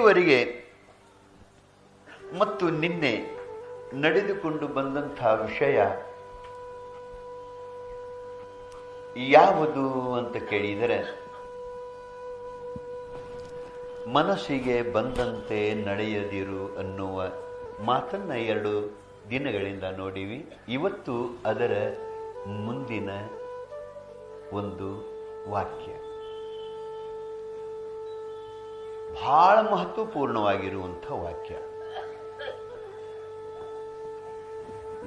ಇಲ್ಲಿವರೆಗೆ ಮತ್ತು ನಿನ್ನೆ ನಡೆದುಕೊಂಡು ಬಂದಂತಹ ವಿಷಯ ಯಾವುದು ಅಂತ ಕೇಳಿದರೆ, ಮನಸ್ಸಿಗೆ ಬಂದಂತೆ ನಡೆಯದಿರು ಅನ್ನುವ ಮಾತನ್ನ 2 ದಿನಗಳಿಂದ ನೋಡಿವಿ. ಇವತ್ತು ಅದರ ಮುಂದಿನ ಒಂದು ವಾಕ್ಯ ಬಹಳ ಮಹತ್ವಪೂರ್ಣವಾಗಿರುವಂಥ ವಾಕ್ಯ.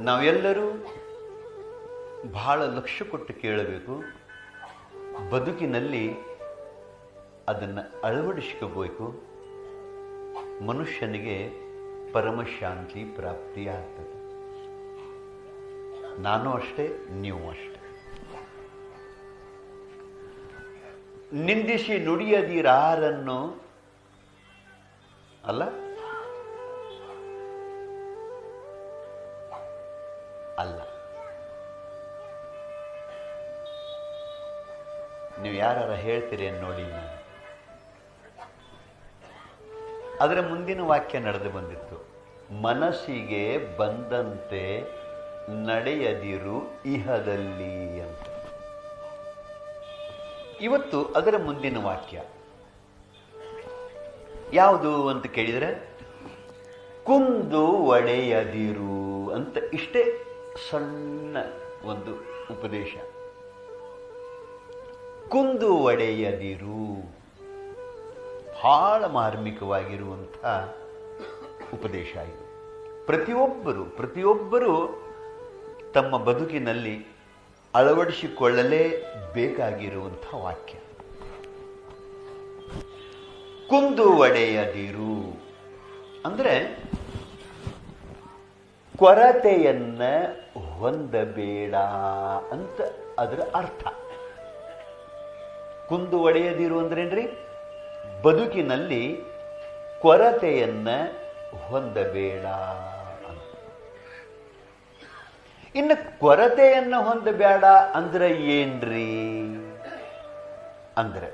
ನಾವೆಲ್ಲರೂ ಬಹಳ ಲಕ್ಷ್ಯ ಕೊಟ್ಟು ಕೇಳಬೇಕು. ಬದುಕಿನಲ್ಲಿ ಅದನ್ನು ಅಳವಡಿಸಿಕೋಬೇಕು. ಮನುಷ್ಯನಿಗೆ ಪರಮಶಾಂತಿ ಪ್ರಾಪ್ತಿಯಾಗ್ತದೆ. ನಾನು ಅಷ್ಟೇ, ನೀವು ಅಷ್ಟೇ. ನಿಂದಿಸಿ ನುಡಿಯದಿರಾರನ್ನು ಅಲ್ಲ ಅಲ್ಲ ನೀವು ಯಾರು ಹೇಳ್ತೀರಿ ನೋಡಿ. ನಾನು ಅದರ ಮುಂದಿನ ವಾಕ್ಯ ನಡೆದು ಬಂದಿತ್ತು, ಮನಸ್ಸಿಗೆ ಬಂದಂತೆ ನಡೆಯದಿರು ಇಹದಲ್ಲಿ ಅಂತ. ಇವತ್ತು ಅದರ ಮುಂದಿನ ವಾಕ್ಯ ಯಾವುದು ಅಂತ ಕೇಳಿದರೆ, ಕುಂದು ಒಡೆಯದಿರು ಅಂತ. ಇಷ್ಟೇ ಸಣ್ಣ ಒಂದು ಉಪದೇಶ. ಕುಂದು ಒಡೆಯದಿರು ಬಹಳ ಮಾರ್ಮಿಕವಾಗಿರುವಂಥ ಉಪದೇಶ ಇದು. ಪ್ರತಿಯೊಬ್ಬರು ತಮ್ಮ ಬದುಕಿನಲ್ಲಿ ಅಳವಡಿಸಿಕೊಳ್ಳಲೇಬೇಕಾಗಿರುವಂಥ ವಾಕ್ಯ. ಕುಂದು ಒಡೆಯದಿರು ಅಂದರೆ ಕೊರತೆಯನ್ನ ಹೊಂದಬೇಡ ಅಂತ ಅದರ ಅರ್ಥ. ಕುಂದು ಒಡೆಯದಿರು ಅಂದ್ರೇನ್ರಿ? ಬದುಕಿನಲ್ಲಿ ಕೊರತೆಯನ್ನ ಹೊಂದಬೇಡ ಅಂತ. ಇನ್ನು ಕೊರತೆಯನ್ನ ಹೊಂದಬೇಡ ಅಂದ್ರೆ ಏನ್ರಿ ಅಂದ್ರೆ,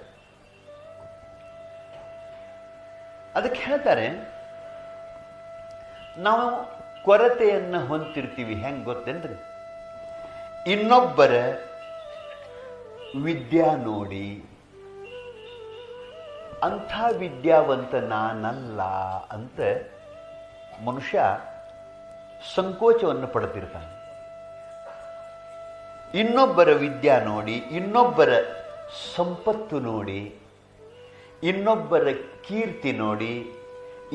ಅದಕ್ಕೆ ಹೇಳ್ತಾರೆ, ನಾವು ಕೊರತೆಯನ್ನ ಹೊಂದಿರ್ತೀವಿ. ಹೆಂಗ್ ಗೊತ್ತೇನ್ರಿ? ಇನ್ನೊಬ್ಬರ ವಿದ್ಯಾ ನೋಡಿ ಅಂಥ ವಿದ್ಯಾವಂತ ನಾನಲ್ಲ ಅಂತ ಮನುಷ್ಯ ಸಂಕೋಚವನ್ನು ಪಡ್ತಿರ್ತಾನೆ. ಇನ್ನೊಬ್ಬರ ವಿದ್ಯಾ ನೋಡಿ, ಇನ್ನೊಬ್ಬರ ಸಂಪತ್ತು ನೋಡಿ, ಇನ್ನೊಬ್ಬರ ಕೀರ್ತಿ ನೋಡಿ,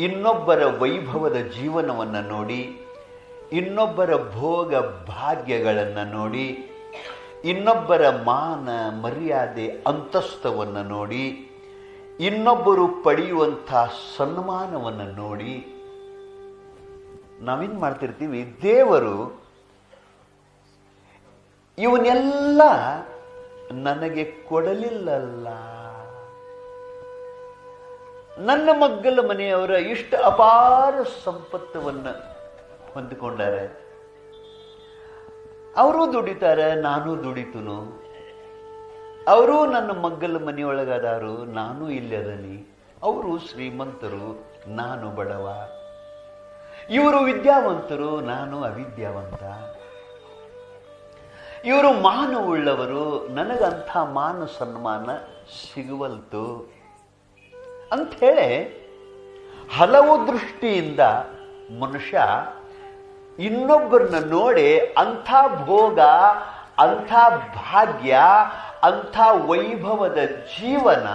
ಇನ್ನೊಬ್ಬರ ವೈಭವದ ಜೀವನವನ್ನು ನೋಡಿ, ಇನ್ನೊಬ್ಬರ ಭೋಗ ಭಾಗ್ಯಗಳನ್ನು ನೋಡಿ, ಇನ್ನೊಬ್ಬರ ಮಾನ ಮರ್ಯಾದೆ ಅಂತಸ್ತವನ್ನು ನೋಡಿ, ಇನ್ನೊಬ್ಬರು ಪಡೆಯುವಂಥ ಸನ್ಮಾನವನ್ನು ನೋಡಿ ನಾವೇನು ಮಾಡ್ತಿರ್ತೀವಿ? ದೇವರು ಇವನ್ನೆಲ್ಲ ನನಗೆ ಕೊಡಲಿಲ್ಲಲ್ಲ, ನನ್ನ ಮಗ್ಗಲ ಮನೆಯವರ ಇಷ್ಟು ಅಪಾರ ಸಂಪತ್ತವನ್ನು ಹೊಂದಿಕೊಂಡಾರೆ, ಅವರೂ ದುಡಿತಾರೆ, ನಾನು ದುಡಿತನು, ಅವರು ನನ್ನ ಮಗ್ಗಲ ಮನೆಯೊಳಗದಾರು, ನಾನು ಇಲ್ಲದನಿ, ಅವರು ಶ್ರೀಮಂತರು, ನಾನು ಬಡವ, ಇವರು ವಿದ್ಯಾವಂತರು, ನಾನು ಅವಿದ್ಯಾವಂತ, ಇವರು ಮಾನವುಳ್ಳವರು, ನನಗಂಥ ಮಾನ ಸನ್ಮಾನ ಸಿಗುವಲ್ತು ಅಂಥೇಳಿ ಹಲವು ದೃಷ್ಟಿಯಿಂದ ಮನುಷ್ಯ ಇನ್ನೊಬ್ಬರನ್ನ ನೋಡಿ ಅಂಥ ಭೋಗ, ಅಂಥ ಭಾಗ್ಯ, ಅಂಥ ವೈಭವದ ಜೀವನ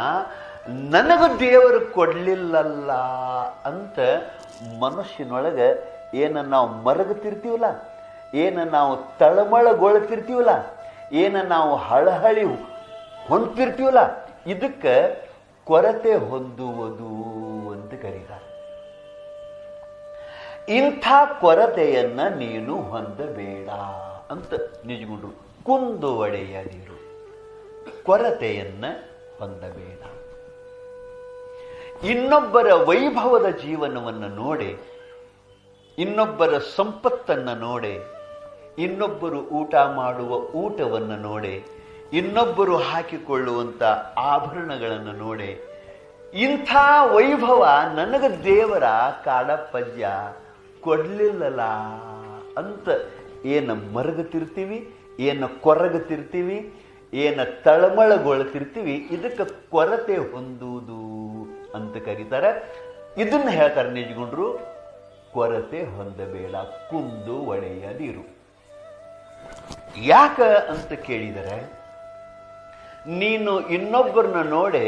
ನನಗೂ ದೇವರು ಕೊಡಲಿಲ್ಲಲ್ಲ ಅಂತ ಮನಸ್ಸಿನೊಳಗೆ ಏನ ನಾವು ಮರಗುತ್ತಿರ್ತೀವಲ್ಲ, ಏನ ನಾವು ತಳಮಳಗೊಳ್ತಿರ್ತೀವಲ್ಲ, ಏನ ನಾವು ಹಳಹಳಿ ಹೊಂದ್ತಿರ್ತೀವಲ್ಲ, ಇದಕ್ಕೆ ಕೊರತೆ ಹೊಂದುವುದು ಅಂತ ಕರೀತಾರೆ. ಇಂಥ ಕೊರತೆಯನ್ನ ನೀನು ಹೊಂದಬೇಡ ಅಂತ ನಿಜಗುಂಡ್ರು. ಕುಂದು ಒಡೆಯದಿರು, ಕೊರತೆಯನ್ನ ಹೊಂದಬೇಡ. ಇನ್ನೊಬ್ಬರ ವೈಭವದ ಜೀವನವನ್ನು ನೋಡಿ, ಇನ್ನೊಬ್ಬರ ಸಂಪತ್ತನ್ನು ನೋಡಿ, ಇನ್ನೊಬ್ಬರು ಊಟ ಮಾಡುವ ಊಟವನ್ನು ನೋಡಿ, ಇನ್ನೊಬ್ಬರು ಹಾಕಿಕೊಳ್ಳುವಂಥ ಆಭರಣಗಳನ್ನು ನೋಡಿ, ಇಂಥ ವೈಭವ ನನಗೆ ದೇವರ ಕಾಡಪ್ಪಜ್ಜ ಕೊಡ್ಲಿಲ್ಲಲ್ಲ ಅಂತ ಏನ ಮರಗತಿರ್ತೀವಿ, ಏನ ಕೊರಗತಿರ್ತೀವಿ, ಏನ ತಳಮಳಗೊಳ್ತಿರ್ತೀವಿ, ಇದಕ್ಕೆ ಕೊರತೆ ಹೊಂದುವುದು ಅಂತ ಕರೀತಾರೆ. ಇದನ್ನ ಹೇಳ್ತಾರೆ ನಿಜಗುಂಡ್ರು, ಕೊರತೆ ಹೊಂದಬೇಡ, ಕುಂದು ಒಡೆಯದಿರು. ಯಾಕ ಅಂತ ಕೇಳಿದರೆ, ನೀನು ಇನ್ನೊಬ್ಬರನ್ನ ನೋಡೆ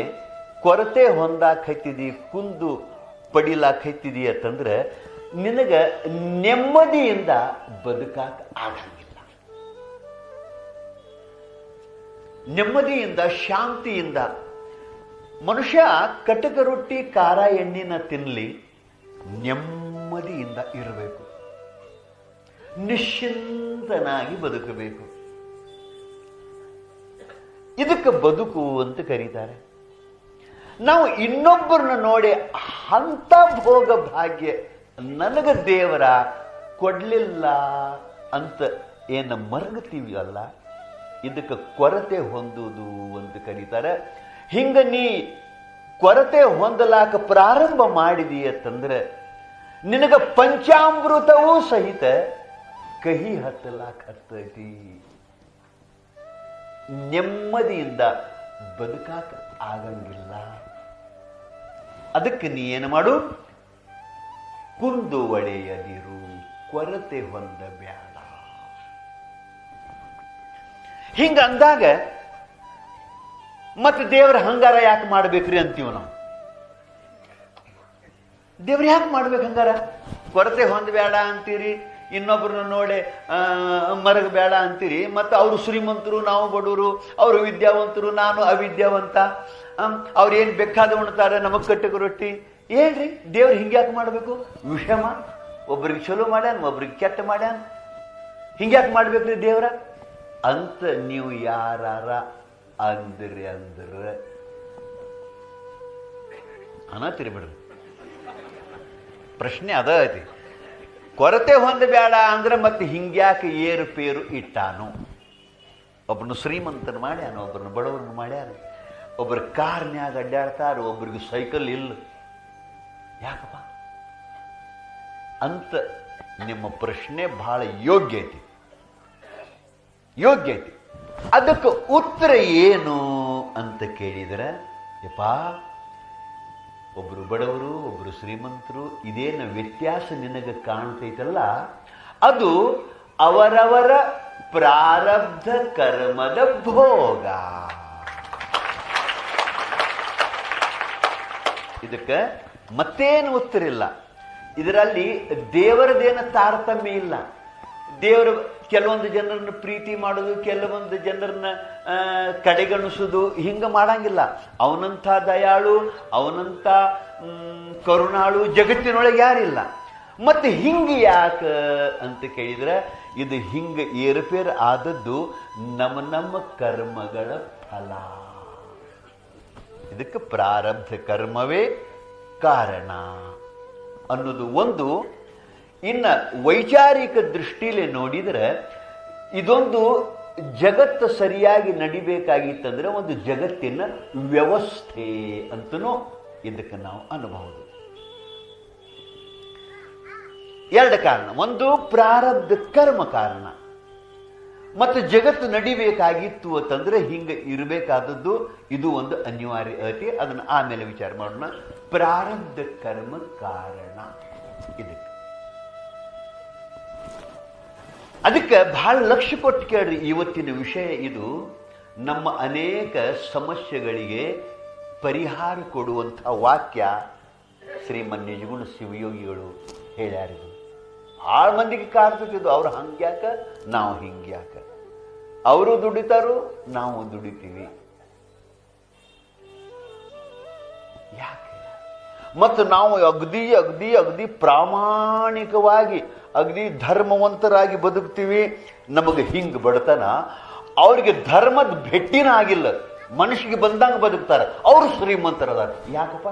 ಕೊರತೆ ಹೊಂದಾಕೈತಿದಿ, ಕುಂದು ಪಡಿಲಾಕೈತಿದಿ ಅಂತಂದ್ರೆ ನಿನಗ ನೆಮ್ಮದಿಯಿಂದ ಬದುಕಾಕ ಆಗಂಗಿಲ್ಲ. ನೆಮ್ಮದಿಯಿಂದ ಶಾಂತಿಯಿಂದ ಮನುಷ್ಯ ಕಟಕ ರೊಟ್ಟಿ ಖಾರ ಎಣ್ಣಿನ ತಿನ್ನಲಿ, ನೆಮ್ಮದಿಯಿಂದ ಇರಬೇಕು, ನಿಶ್ಚಿಂತನಾಗಿ ಬದುಕಬೇಕು. ಇದಕ್ಕೆ ಬದುಕು ಅಂತ ಕರೀತಾರೆ. ನಾವು ಇನ್ನೊಬ್ಬರನ್ನ ನೋಡಿ ಅಂತ ಭೋಗ ಭಾಗ್ಯ ನನಗ ದೇವರ ಕೊಡ್ಲಿಲ್ಲ ಅಂತ ಏನ ಮರಗತೀವಿ ಅಲ್ಲ, ಇದಕ್ಕೆ ಕೊರತೆ ಹೊಂದುವುದು ಅಂತ ಕರೀತಾರೆ. ಹಿಂಗ ನೀ ಕೊರತೆ ಹೊಂದಲಾಕ ಪ್ರಾರಂಭ ಮಾಡಿದೀಯಂತಂದ್ರೆ ನಿನಗ ಪಂಚಾಮೃತವೂ ಸಹಿತ ಕಹಿ ಹತ್ತಲಾಕ ಹತ್ತೈತಿ. ನೆಮ್ಮದಿಯಿಂದ ಬದುಕಾಕ ಆಗಂಗಿಲ್ಲ. ಅದಕ್ಕೆ ನೀ ಏನು ಮಾಡು, ಕುಂದು ಒಡೆಯದಿರು, ಕೊರತೆ ಹೊಂದಬೇಡ. ಹಿಂಗ ಅಂದಾಗ ಮತ್ತೆ ದೇವರ ಹಂಗಾರ ಯಾಕೆ ಮಾಡ್ಬೇಕ್ರಿ ಅಂತೀವಿ ನಾವು. ದೇವ್ರ ಯಾಕೆ ಮಾಡ್ಬೇಕು ಹಂಗಾರ? ಕೊರತೆ ಹೊಂದಬೇಡ ಅಂತೀರಿ, ಇನ್ನೊಬ್ಬರನ್ನ ನೋಡಿ ಮರಗಬೇಡ ಅಂತೀರಿ, ಮತ್ತು ಅವರು ಶ್ರೀಮಂತರು ನಾವು ಬಡವರು, ಅವರು ವಿದ್ಯಾವಂತರು ನಾನು ಅವಿದ್ಯಾವಂತ, ಅವ್ರು ಏನು ಬೇಕಾದ ಉಣ್ತಾರೆ, ನಮಗ್ ಕಟ್ಟಕ ರೊಟ್ಟಿ. ಏನ್ರಿ ದೇವ್ರು ಹಿಂಗ್ಯಾಕೆ ಮಾಡ್ಬೇಕು? ವಿಷಮ ಒಬ್ರಿಗೆ ಚಲೋ ಮಾಡ್ಯಾನ, ಒಬ್ರಿಗೆ ಕೆಟ್ಟ ಮಾಡ್ಯಾನ, ಹಿಂಗ್ಯಾಕೆ ಮಾಡ್ಬೇಕ್ರಿ ದೇವ್ರ ಅಂತ ನೀವು ಯಾರ ಅಂದ್ರಿ ಅಂದ್ರೆ ಅನ್ನತ್ತೀರಿ ಬಿಡ್ರಿ. ಪ್ರಶ್ನೆ ಅದ ಐತಿ. ಕೊರತೆ ಹೊಂದಬೇಡ ಅಂದ್ರೆ ಮತ್ತೆ ಹಿಂಗ್ಯಾಕೆ ಏರುಪೇರು ಇಟ್ಟಾನು? ಒಬ್ಬನು ಶ್ರೀಮಂತನ ಮಾಡ್ಯಾನ, ಒಬ್ಬರನ್ನ ಬಡವ್ರನ್ನ ಮಾಡ್ಯಾನ, ಒಬ್ಬರು ಕಾರ್ನ್ಯಾಗ ಅಡ್ಡಾಡ್ತಾರ, ಒಬ್ರಿಗೆ ಸೈಕಲ್ ಇಲ್ಲ. ಯಾಕಪ್ಪ ಅಂತ ನಿಮ್ಮ ಪ್ರಶ್ನೆ ಬಹಳ ಯೋಗ್ಯ ಐತಿ, ಯೋಗ್ಯ ಐತಿ. ಅದಕ್ಕೆ ಉತ್ತರ ಏನು ಅಂತ ಕೇಳಿದರೆ, ಯಪ್ಪ ಒಬ್ರು ಬಡವರು ಒಬ್ರು ಶ್ರೀಮಂತರು ಇದೇನು ವ್ಯತ್ಯಾಸ ನಿನಗೆ ಕಾಣ್ತೈತಲ್ಲ, ಅದು ಅವರವರ ಪ್ರಾರಬ್ಧ ಕರ್ಮದ ಭೋಗ. ಇದಕ್ಕೆ ಮತ್ತೇನು ಉತ್ತರ ಇಲ್ಲ. ಇದರಲ್ಲಿ ದೇವರದೇನ ತಾರತಮ್ಯ ಇಲ್ಲ. ದೇವರು ಕೆಲವೊಂದು ಜನರನ್ನ ಪ್ರೀತಿ ಮಾಡೋದು, ಕೆಲವೊಂದು ಜನರನ್ನ ಕಡೆಗಣಿಸೋದು ಹಿಂಗ ಮಾಡಂಗಿಲ್ಲ. ಅವನಂಥ ದಯಾಳು, ಅವನಂಥ ಕರುಣಾಳು ಜಗತ್ತಿನೊಳಗೆ ಯಾರಿಲ್ಲ. ಮತ್ತೆ ಹಿಂಗ ಯಾಕ ಅಂತ ಕೇಳಿದ್ರೆ, ಇದು ಹಿಂಗ ಏರುಪೇರು ಆದದ್ದು ನಮ್ಮ ಕರ್ಮಗಳ ಫಲ. ಇದಕ್ಕೆ ಪ್ರಾರಬ್ಧ ಕರ್ಮವೇ ಕಾರಣ ಅನ್ನೋದು ಒಂದು. ಇನ್ನ ವೈಚಾರಿಕ ದೃಷ್ಟಿಯಲ್ಲಿ ನೋಡಿದರೆ, ಇದೊಂದು ಜಗತ್ತು ಸರಿಯಾಗಿ ನಡಿಬೇಕಾಗಿತ್ತಂದ್ರೆ ಒಂದು ಜಗತ್ತಿನ ವ್ಯವಸ್ಥೆ ಅಂತನೂ ಇದಕ್ಕೆ ನಾವು ಅನ್ನಬಹುದು. ಎರಡು ಕಾರಣ, ಒಂದು ಪ್ರಾರಬ್ಧ ಕರ್ಮ ಕಾರಣ, ಮತ್ತು ಜಗತ್ತು ನಡಿಬೇಕಾಗಿತ್ತು ಅಂತಂದ್ರೆ ಹಿಂಗ ಇರಬೇಕಾದದ್ದು ಇದು ಒಂದು ಅನಿವಾರ್ಯ ಐತಿ. ಅದನ್ನು ಆಮೇಲೆ ವಿಚಾರ ಮಾಡೋಣ. ಪ್ರಾರಬ್ಧ ಕರ್ಮ ಕಾರಣ ಇದಕ್ಕೆ. ಅದಕ್ಕೆ ಬಹಳ ಲಕ್ಷ್ಯ ಕೊಟ್ಟು ಕೇಳ್ರಿ. ಇವತ್ತಿನ ವಿಷಯ ಇದು ನಮ್ಮ ಅನೇಕ ಸಮಸ್ಯೆಗಳಿಗೆ ಪರಿಹಾರ ಕೊಡುವಂಥ ವಾಕ್ಯ ಶ್ರೀಮನ್ ನಿಜಗುಣ ಶಿವಯೋಗಿಗಳು ಹೇಳ್ಯಾರಿದು. ಭಾಳ ಮಂದಿಗೆ ಕಾಡ್ತಿದ್ದು, ಅವ್ರು ಹಂಗ್ಯಾಕ ನಾವು ಹಿಂಗ್ಯಾಕ, ಅವರು ದುಡಿತಾರು ನಾವು ದುಡಿತೀವಿ ಯಾಕೆ? ಮತ್ತು ನಾವು ಅಗದಿ ಅಗದಿ ಅಗದಿ ಪ್ರಾಮಾಣಿಕವಾಗಿ ಅಗದಿ ಧರ್ಮವಂತರಾಗಿ ಬದುಕ್ತೀವಿ, ನಮಗೆ ಹಿಂಗೆ ಬಡತನ. ಅವ್ರಿಗೆ ಧರ್ಮದ ಭೆಟ್ಟಿನ ಆಗಿಲ್ಲ, ಮನುಷ್ಯಗೆ ಬಂದಂಗೆ ಬದುಕ್ತಾರೆ, ಅವರು ಶ್ರೀಮಂತರದಾರ. ಯಾಕಪ್ಪ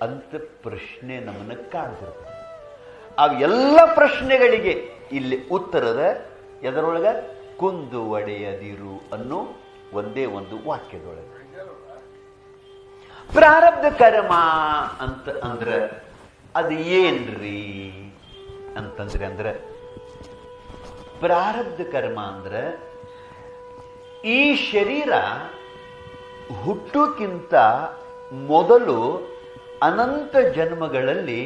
ಅಂತ ಪ್ರಶ್ನೆ ನಮ್ಮನ್ನು ಕಾಡ್ತಿರ್ತಾರೆ. ಆ ಎಲ್ಲ ಪ್ರಶ್ನೆಗಳಿಗೆ ಇಲ್ಲಿ ಉತ್ತರದ ಎದರೊಳಗ ಕುಂದು ಒಡೆಯದಿರು ಅನ್ನೋ ಒಂದೇ ಒಂದು ವಾಕ್ಯದೊಳಗೆ. ಪ್ರಾರಬ್ಧ ಕರ್ಮ ಅಂತ ಅಂದ್ರೆ ಅದು ಏನ್ರಿ ಅಂತಂದ್ರೆ ಪ್ರಾರಬ್ಧ ಕರ್ಮ ಅಂದ್ರೆ ಈ ಶರೀರ ಹುಟ್ಟುಕ್ಕಿಂತ ಮೊದಲು ಅನಂತ ಜನ್ಮಗಳಲ್ಲಿ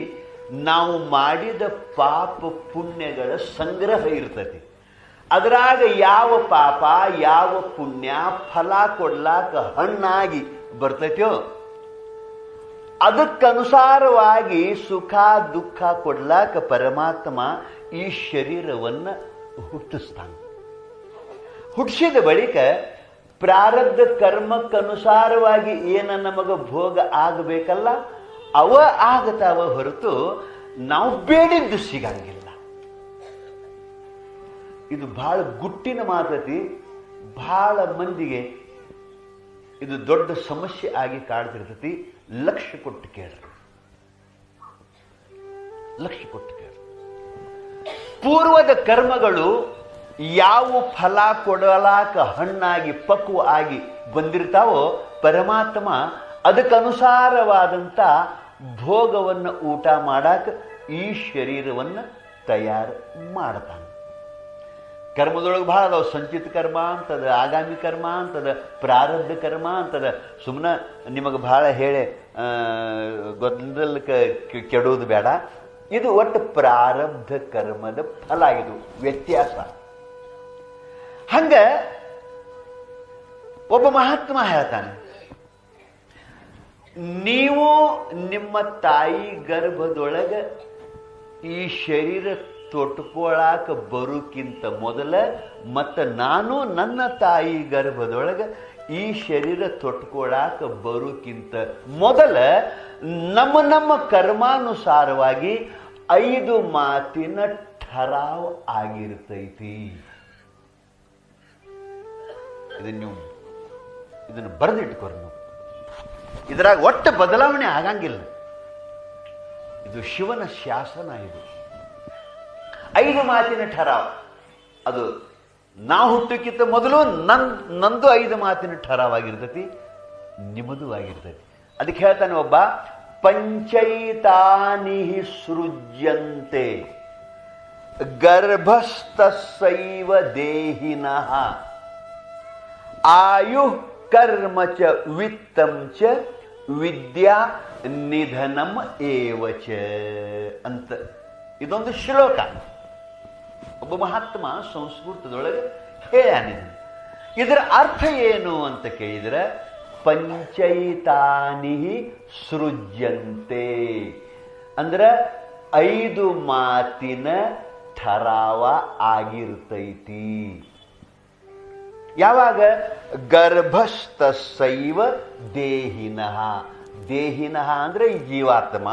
ನಾವು ಮಾಡಿದ ಪಾಪ ಪುಣ್ಯಗಳ ಸಂಗ್ರಹ ಇರ್ತತಿ. ಅದರಾಗ ಯಾವ ಪಾಪ ಯಾವ ಪುಣ್ಯ ಫಲ ಕೊಡ್ಲಾಕ ಹಣ್ಣಾಗಿ ಬರ್ತೈತೋ ಅದಕ್ಕನುಸಾರವಾಗಿ ಸುಖ ದುಃಖ ಕೊಡ್ಲಾಕ ಪರಮಾತ್ಮ ಈ ಶರೀರವನ್ನ ಹುಟ್ಟಿಸ್ತಾನೆ. ಹುಟ್ಟಿಸಿದ ಬಳಿಕ ಪ್ರಾರಬ್ಧ ಕರ್ಮಕ್ಕನುಸಾರವಾಗಿ ಏನ ನಮಗ ಭೋಗ ಆಗಬೇಕಲ್ಲ ಅವ ಆಗತಾವ ಹೊರತು ನಾವು ಬೇಡಿದ್ದು ಸಿಗಂಗಿಲ್ಲ. ಇದು ಬಹಳ ಗುಟ್ಟಿನ ಮಾತತಿ. ಬಹಳ ಮಂದಿಗೆ ಇದು ದೊಡ್ಡ ಸಮಸ್ಯೆ ಆಗಿ ಕಾಡ್ತಿರ್ತತಿ. ಲಕ್ಷ್ಯ ಕೊಟ್ಟು ಕೇಳ್ರಿ, ಲಕ್ಷ್ಯ ಕೊಟ್ಟು ಕೇಳ್ರಿ. ಪೂರ್ವದ ಕರ್ಮಗಳು ಯಾವ ಫಲ ಕೊಡಲಾಕ ಹಣ್ಣಾಗಿ ಪಕ್ವ ಆಗಿ ಬಂದಿರ್ತಾವೋ ಪರಮಾತ್ಮ ಅದಕ್ಕನುಸಾರವಾದಂಥ ಭೋಗವನ್ನು ಊಟ ಮಾಡಾಕ ಈ ಶರೀರವನ್ನು ತಯಾರು ಮಾಡ್ತಾನೆ. ಕರ್ಮದೊಳಗೆ ಬಹಳ ಅದಾವ. ಸಂಚಿತ ಕರ್ಮ ಅಂತದ, ಆಗಾಮಿ ಕರ್ಮ ಅಂತದ, ಪ್ರಾರಬ್ಧ ಕರ್ಮ ಅಂತದ. ಸುಮ್ಮನೆ ನಿಮಗೆ ಬಹಳ ಹೇಳಿ ಗೊಂದಲಕ್ಕೆ ಕೆಡೋದು ಬೇಡ. ಇದು ಒಟ್ಟು ಪ್ರಾರಬ್ಧ ಕರ್ಮದ ಫಲ. ಇದು ವ್ಯತ್ಯಾಸ. ಹಂಗ ಒಬ್ಬ ಮಹಾತ್ಮ ಹೇಳ್ತಾನೆ, ನೀವು ನಿಮ್ಮ ತಾಯಿ ಗರ್ಭದೊಳಗ ಈ ಶರೀರ ತೊಟ್ಕೊಳಾಕ ಬರೋಕ್ಕಿಂತ ಮೊದಲ ಮತ್ತು ನಾನು ನನ್ನ ತಾಯಿ ಗರ್ಭದೊಳಗ ಈ ಶರೀರ ತೊಟ್ಕೊಳಾಕ ಬರೋಕ್ಕಿಂತ ಮೊದಲ ನಮ್ಮ ಕರ್ಮಾನುಸಾರವಾಗಿ 5 ಮಾತಿನ ಠರಾವ್ ಆಗಿರ್ತೈತಿ. ಇದನ್ನು ಬರೆದಿಟ್ಕೊರಿ. ನೀವು ಇದರಾಗ ಒಟ್ಟು ಬದಲಾವಣೆ ಆಗಂಗಿಲ್ಲ. ಇದು ಶಿವನ ಶಾಸನ. ಇದು 5 ಮಾತಿನ ಠರಾವ್. ಅದು ನಾವು ಹುಟ್ಟಕ್ಕಿಂತ ಮೊದಲು ನಂದು 5 ಮಾತಿನ ಠರಾವ್ ಆಗಿರ್ತೈತಿ, ನಿಮ್ಮದು ಆಗಿರ್ತೈತಿ. ಅದಕ್ಕೆ ಹೇಳ್ತಾನೆ ಒಬ್ಬ, ಪಂಚೈತಾನಿ ಸೃಜ್ಯಂತೆ ಗರ್ಭಸ್ಥೈವ ದೇಹಿನಃ ಆಯು ಕರ್ಮ ಚ ವಿತ್ತಂ ಚ ವಿದ್ಯಾ ನಿಧನಂ ಏವಚ ಅಂತ ಇದೊಂದು ಶ್ಲೋಕ. ಒಬ್ಬ ಮಹಾತ್ಮ ಸಂಸ್ಕೃತದೊಳಗೆ ಹೇಳ್ಯಾನಿದೆ. ಇದರ ಅರ್ಥ ಏನು ಅಂತ ಕೇಳಿದ್ರೆ, ಪಂಚೈತಾನಿ ಸೃಜ್ಯಂತೆ ಅಂದ್ರೆ 5 ಮಾತಿನ ಠರಾವ ಆಗಿರ್ತೈತಿ. ಯಾವಾಗ? ಗರ್ಭಸ್ಥೈವ ದೇಹಿನಃ. ದೇಹಿನಃ ಅಂದ್ರೆ ಈ ಜೀವಾತ್ಮ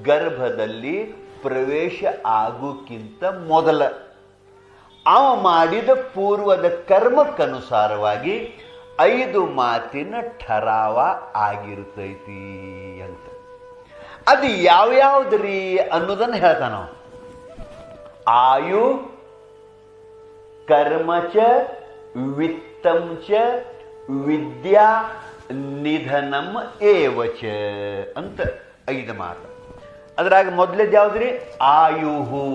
ಗರ್ಭದಲ್ಲಿ ಪ್ರವೇಶ ಆಗೋಕ್ಕಿಂತ ಮೊದಲ ಅವ ಮಾಡಿದ ಪೂರ್ವದ ಕರ್ಮಕ್ಕನುಸಾರವಾಗಿ 5 ಮಾತಿನ ಠರಾವ ಆಗಿರ್ತೈತಿ ಅಂತ. ಅದು ಯಾವ್ಯಾವ್ದ್ರಿ ಅನ್ನೋದನ್ನು ಹೇಳ್ತಾನ. ಆಯು ಕರ್ಮಚ ವಿತ್ತಂಚ ವಿದ್ಯಾ ನಿಧನಂ ಏವಚ ಅಂತ 5 ಮಾತು. ಅದ್ರಾಗ ಮೊದಲೇದು ಯಾವ್ದ್ರಿ? ಆಯುಹು.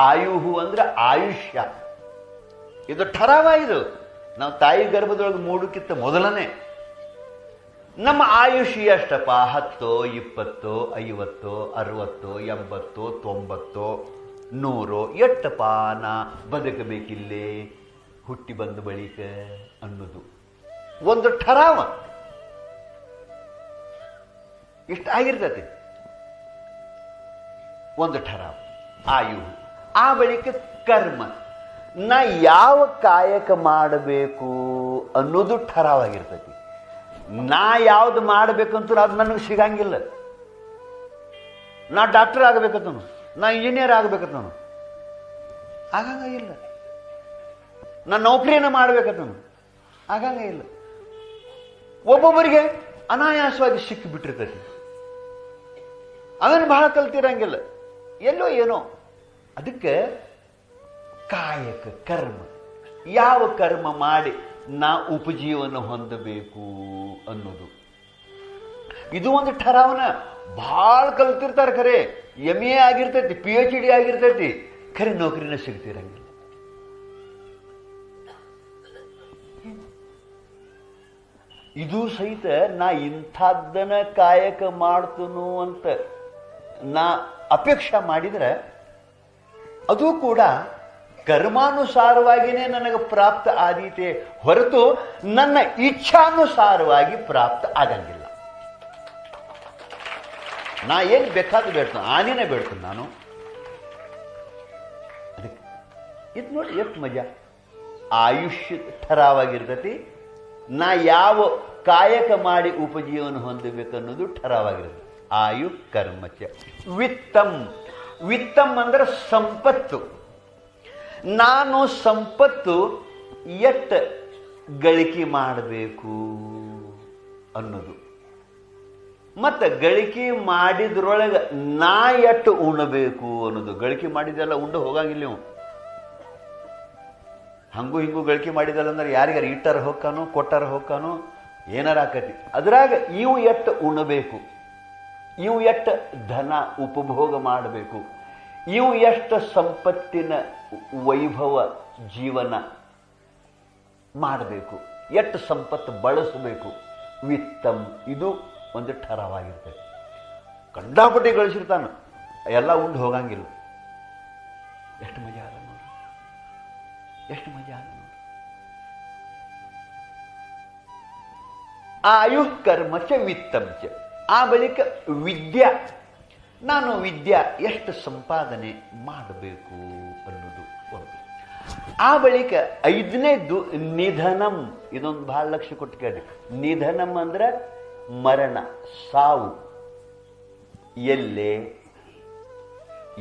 ಆಯುಹು ಅಂದ್ರೆ ಆಯುಷ್ಯ. ಇದು ಠರಾವ. ಇದು ನಾವು ತಾಯಿ ಗರ್ಭದೊಳಗೆ ಮೂಡಕ್ಕಿಂತ ಮೊದಲನೇ ನಮ್ಮ ಆಯುಷ್ಯ ಎಷ್ಟಪ್ಪ? 10, 20, 50, 60, 80, 90, 100 ಎಷ್ಟಪ್ಪ ನಾ ಬದುಕಬೇಕಿಲ್ಲೇ ಹುಟ್ಟಿ ಬಂದ ಬಳಿಕ ಅನ್ನೋದು ಒಂದು ಠರಾವ. ಇಷ್ಟ ಆಗಿರ್ತೈತಿ ಒಂದು ಠರಾವ ಆಯು. ಆ ಬಳಿಕ ಕರ್ಮ, ನಾ ಯಾವ ಕಾಯಕ ಮಾಡಬೇಕು ಅನ್ನೋದು ಠರಾವಾಗಿರ್ತೈತಿ. ನಾ ಯಾವ್ದು ಮಾಡಬೇಕಂತ ಅದು ನನಗೆ ಸಿಗಂಗಿಲ್ಲ. ನಾ ಡಾಕ್ಟರ್ ಆಗಬೇಕಂತ, ನಾ ಇಂಜಿನಿಯರ್ ಆಗಬೇಕಂತ ಆಗಂಗ ಇಲ್ಲ. ನಾ ನೌಕರಿಯನ್ನು ಮಾಡಬೇಕಂತ ಆಗಂಗ ಇಲ್ಲ. ಒಬ್ಬೊಬ್ಬರಿಗೆ ಅನಾಯಾಸವಾಗಿ ಸಿಕ್ಕಿಬಿಟ್ಟಿರ್ತೈತಿ. ಅದನ್ನು ಬಹಳ ಕಲ್ತಿರಂಗಿಲ್ಲ, ಎಲ್ಲೋ ಏನೋ. ಅದಕ್ಕೆ ಕಾಯಕ ಕರ್ಮ, ಯಾವ ಕರ್ಮ ಮಾಡಿ ನಾ ಉಪಜೀವನ ಹೊಂದಬೇಕು ಅನ್ನೋದು. ಇದು ಒಂದು ಠರಾವನ. ಭಾಳ ಕಲ್ತಿರ್ತಾರೆ ಖರೆ, MA ಆಗಿರ್ತೈತಿ, PhD ಆಗಿರ್ತೈತಿ, ಖರೆ ನೌಕರಿನ ಸಿಗ್ತಿರಂಗಿಲ್ಲ. ಇದು ಸಹಿತ ನಾ ಇಂಥದ್ದನ ಕಾಯಕ ಮಾಡ್ತನು ಅಂತ ನಾ ಅಪೇಕ್ಷೆ ಮಾಡಿದ್ರೆ ಅದು ಕೂಡ ಕರ್ಮಾನುಸಾರವಾಗಿಯೇ ನನಗೆ ಪ್ರಾಪ್ತ ಆದೀತೆ ಹೊರತು ನನ್ನ ಇಚ್ಛಾನುಸಾರವಾಗಿ ಪ್ರಾಪ್ತ ಆಗಂಗಿಲ್ಲ. ನಾ ಏನು ಬೇಕಾದ್ರೂ ಬೇಡ್ತಾನೆ, ಆನೇನೆ ಬೇಡ್ತಾನೆ ನಾನು. ಅದಕ್ಕೆ ಇದು ನೋಡಿ ಎಷ್ಟು ಮಜಾ. ಆಯುಷ್ಯ ಠರಾವಾಗಿರ್ತೈತಿ. ನಾ ಯಾವ ಕಾಯಕ ಮಾಡಿ ಉಪಜೀವನ ಹೊಂದಬೇಕನ್ನೋದು ಠರಾವಾಗಿರ್ತದೆ. ಆಯು ಕರ್ಮಚ ವಿತ್ತಂ. ವಿತ್ತಂ ಅಂದ್ರೆ ಸಂಪತ್ತು. ನಾನು ಸಂಪತ್ತು ಎಷ್ಟು ಗಳಿಕೆ ಮಾಡಬೇಕು ಅನ್ನೋದು, ಮತ್ತು ಗಳಿಕೆ ಮಾಡಿದ್ರೊಳಗೆ ನಾ ಎಷ್ಟು ಉಣಬೇಕು ಅನ್ನೋದು. ಗಳಿಕೆ ಮಾಡಿದೆಲ್ಲ ಉಂಡು ಹೋಗಂಗಿಲ್ಲ ನೀವು. ಹಂಗೂ ಹಿಂಗೂ ಗಳಿಕೆ ಮಾಡಿದಲ್ಲ ಅಂದ್ರೆ ಯಾರಿಗಾರ ಇಟ್ಟಾರ ಹೋಗ್ಕಾನು, ಕೊಟ್ಟಾರ ಹೋಗ್ಕಾನು, ಏನಾರ ಆಕತಿ. ಅದ್ರಾಗ ಇವು ಎಷ್ಟು ಉಣಬೇಕು, ಇವು ಎಷ್ಟು ಧನ ಉಪಭೋಗ ಮಾಡಬೇಕು, ಇವು ಎಷ್ಟು ಸಂಪತ್ತಿನ ವೈಭವ ಜೀವನ ಮಾಡಬೇಕು, ಎಷ್ಟು ಸಂಪತ್ತು ಬಳಸಬೇಕು. ವಿತ್ತಂ ಇದು ಒಂದು ಠರಾವಾಗಿರ್ತದೆ. ಕಂಡಾಪಟ್ಟಿ ಗಳಿಸಿರ್ತಾನೆ, ಎಲ್ಲ ಉಂಡು ಹೋಗಂಗಿಲ್ಲ. ಎಷ್ಟು ಮಜಾ ಅದ ನೋಡಿ, ಎಷ್ಟು ಮಜಾ ಅದ ನೋಡಿ. ಆಯು ಕರ್ಮಚ ವಿತ್ತಂಚ. ಆ ಬಳಿಕ ವಿದ್ಯಾ. ನಾನು ವಿದ್ಯಾ ಎಷ್ಟು ಸಂಪಾದನೆ ಮಾಡಬೇಕು ಅನ್ನೋದು ಒಂದು. ಆ ಬಳಿಕ 5ನೇದ್ದು ನಿಧನಂ. ಇದೊಂದು ಬಹಳ ಲಕ್ಷ್ಯ ಕೊಟ್ಟು ಕೇಳಿ. ನಿಧನಂ ಅಂದ್ರೆ ಮರಣ, ಸಾವು. ಎಲ್ಲೇ,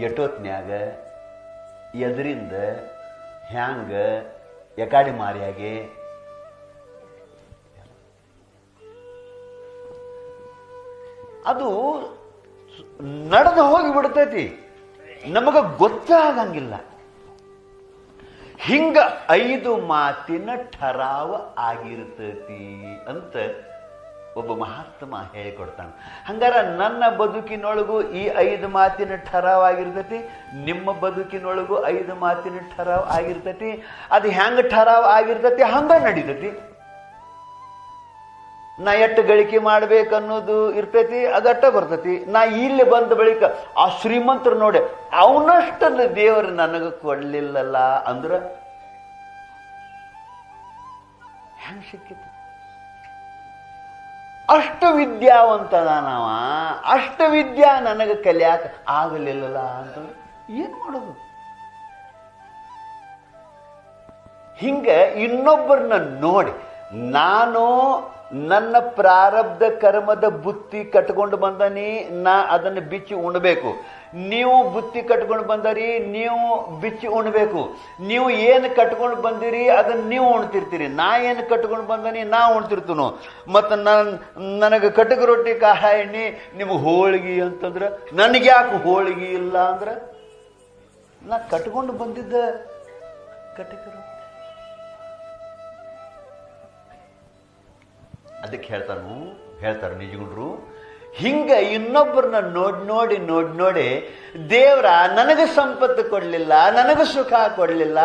ಎಟೋತ್ನ್ಯಾಗ, ಎದರಿಂದ, ಹ್ಯಾಂಗ, ಎಕಾಡಿ ಮಾರಿಯಾಗೆ, ಅದು ನಡೆದು ಹೋಗಿ ಬಿಡ್ತೈತಿ, ನಮಗ ಗೊತ್ತಾಗಂಗಿಲ್ಲ. ಹಿಂಗ 5 ಮಾತಿನ ಠರಾವ ಆಗಿರ್ತೈತಿ ಅಂತ ಒಬ್ಬ ಮಹಾತ್ಮ ಹೇಳಿಕೊಡ್ತಾನೆ. ಹಂಗಾರ ನನ್ನ ಬದುಕಿನೊಳಗೂ ಈ 5 ಮಾತಿನ ಠರಾವ್ ಆಗಿರ್ತೈತಿ, ನಿಮ್ಮ ಬದುಕಿನೊಳಗೂ 5 ಮಾತಿನ ಠರಾವ್ ಆಗಿರ್ತೈತಿ. ಅದು ಹೆಂಗ ಠರಾವ್ ಆಗಿರ್ತೈತಿ ಹಂಗ ನಡೀತೈತಿ. ನಾ ಎಷ್ಟು ಗಳಿಕೆ ಮಾಡ್ಬೇಕನ್ನೋದು ಇರ್ತೈತಿ, ಅದಟ್ಟ ಬರ್ತೈತಿ. ನಾ ಇಲ್ಲಿ ಬಂದ ಬಳಿಕ ಆ ಶ್ರೀಮಂತರು ನೋಡಿ ಅವನಷ್ಟನ್ನು ದೇವರು ನನಗೆ ಕೊಡ್ಲಿಲ್ಲಲ್ಲ ಅಂದ್ರೆ ಹೆಂಗ ಸಿಕ್ಕಿತು? ಅಷ್ಟು ವಿದ್ಯಾವಂತದಾನವ, ಅಷ್ಟು ವಿದ್ಯಾ ನನಗೆ ಕಲಿಯಾಕ ಆಗಲಿಲ್ಲಲ್ಲ ಅಂತಂದ್ರೆ ಏನು ಮಾಡೋದು? ಹಿಂಗ ಇನ್ನೊಬ್ಬರನ್ನ ನೋಡಿ ನಾನು ನನ್ನ ಪ್ರಾರಬ್ಧ ಕರ್ಮದ ಬುತ್ತಿ ಕಟ್ಕೊಂಡು ಬಂದನಿ, ನಾ ಅದನ್ನು ಬಿಚ್ಚಿ ಉಣ್ಬೇಕು. ನೀವು ಬುತ್ತಿ ಕಟ್ಕೊಂಡು ಬಂದರಿ, ನೀವು ಬಿಚ್ಚಿ ಉಣ್ಬೇಕು. ನೀವು ಏನು ಕಟ್ಕೊಂಡು ಬಂದಿರಿ ಅದನ್ನು ನೀವು ಉಣ್ತಿರ್ತೀರಿ. ನಾ ಏನು ಕಟ್ಕೊಂಡು ಬಂದನಿ ನಾ ಉಣ್ತಿರ್ತೀನೋ. ಮತ್ತು ನನಗೆ ಕಟಕ ರೊಟ್ಟಿ ಕಾಯಿ ಎಣ್ಣೆ, ನಿಮಗೆ ಹೋಳಿಗೆ ಅಂತಂದ್ರೆ ನನಗೆ ಯಾಕೆ ಹೋಳಿಗೆ ಇಲ್ಲ ಅಂದ್ರೆ ನಾ ಕಟ್ಕೊಂಡು ಬಂದಿದ್ದ ಕಟಕ ರೊಟ್ಟಿ. ಅದಕ್ಕೆ ಹೇಳ್ತಾರೆ ನಿಜಗುಂಡ್ರು, ಹಿಂಗ ಇನ್ನೊಬ್ಬರನ್ನ ನೋಡಿ ದೇವ್ರ ನನಗೆ ಸಂಪತ್ತು ಕೊಡಲಿಲ್ಲ, ನನಗೆ ಸುಖ ಕೊಡಲಿಲ್ಲ,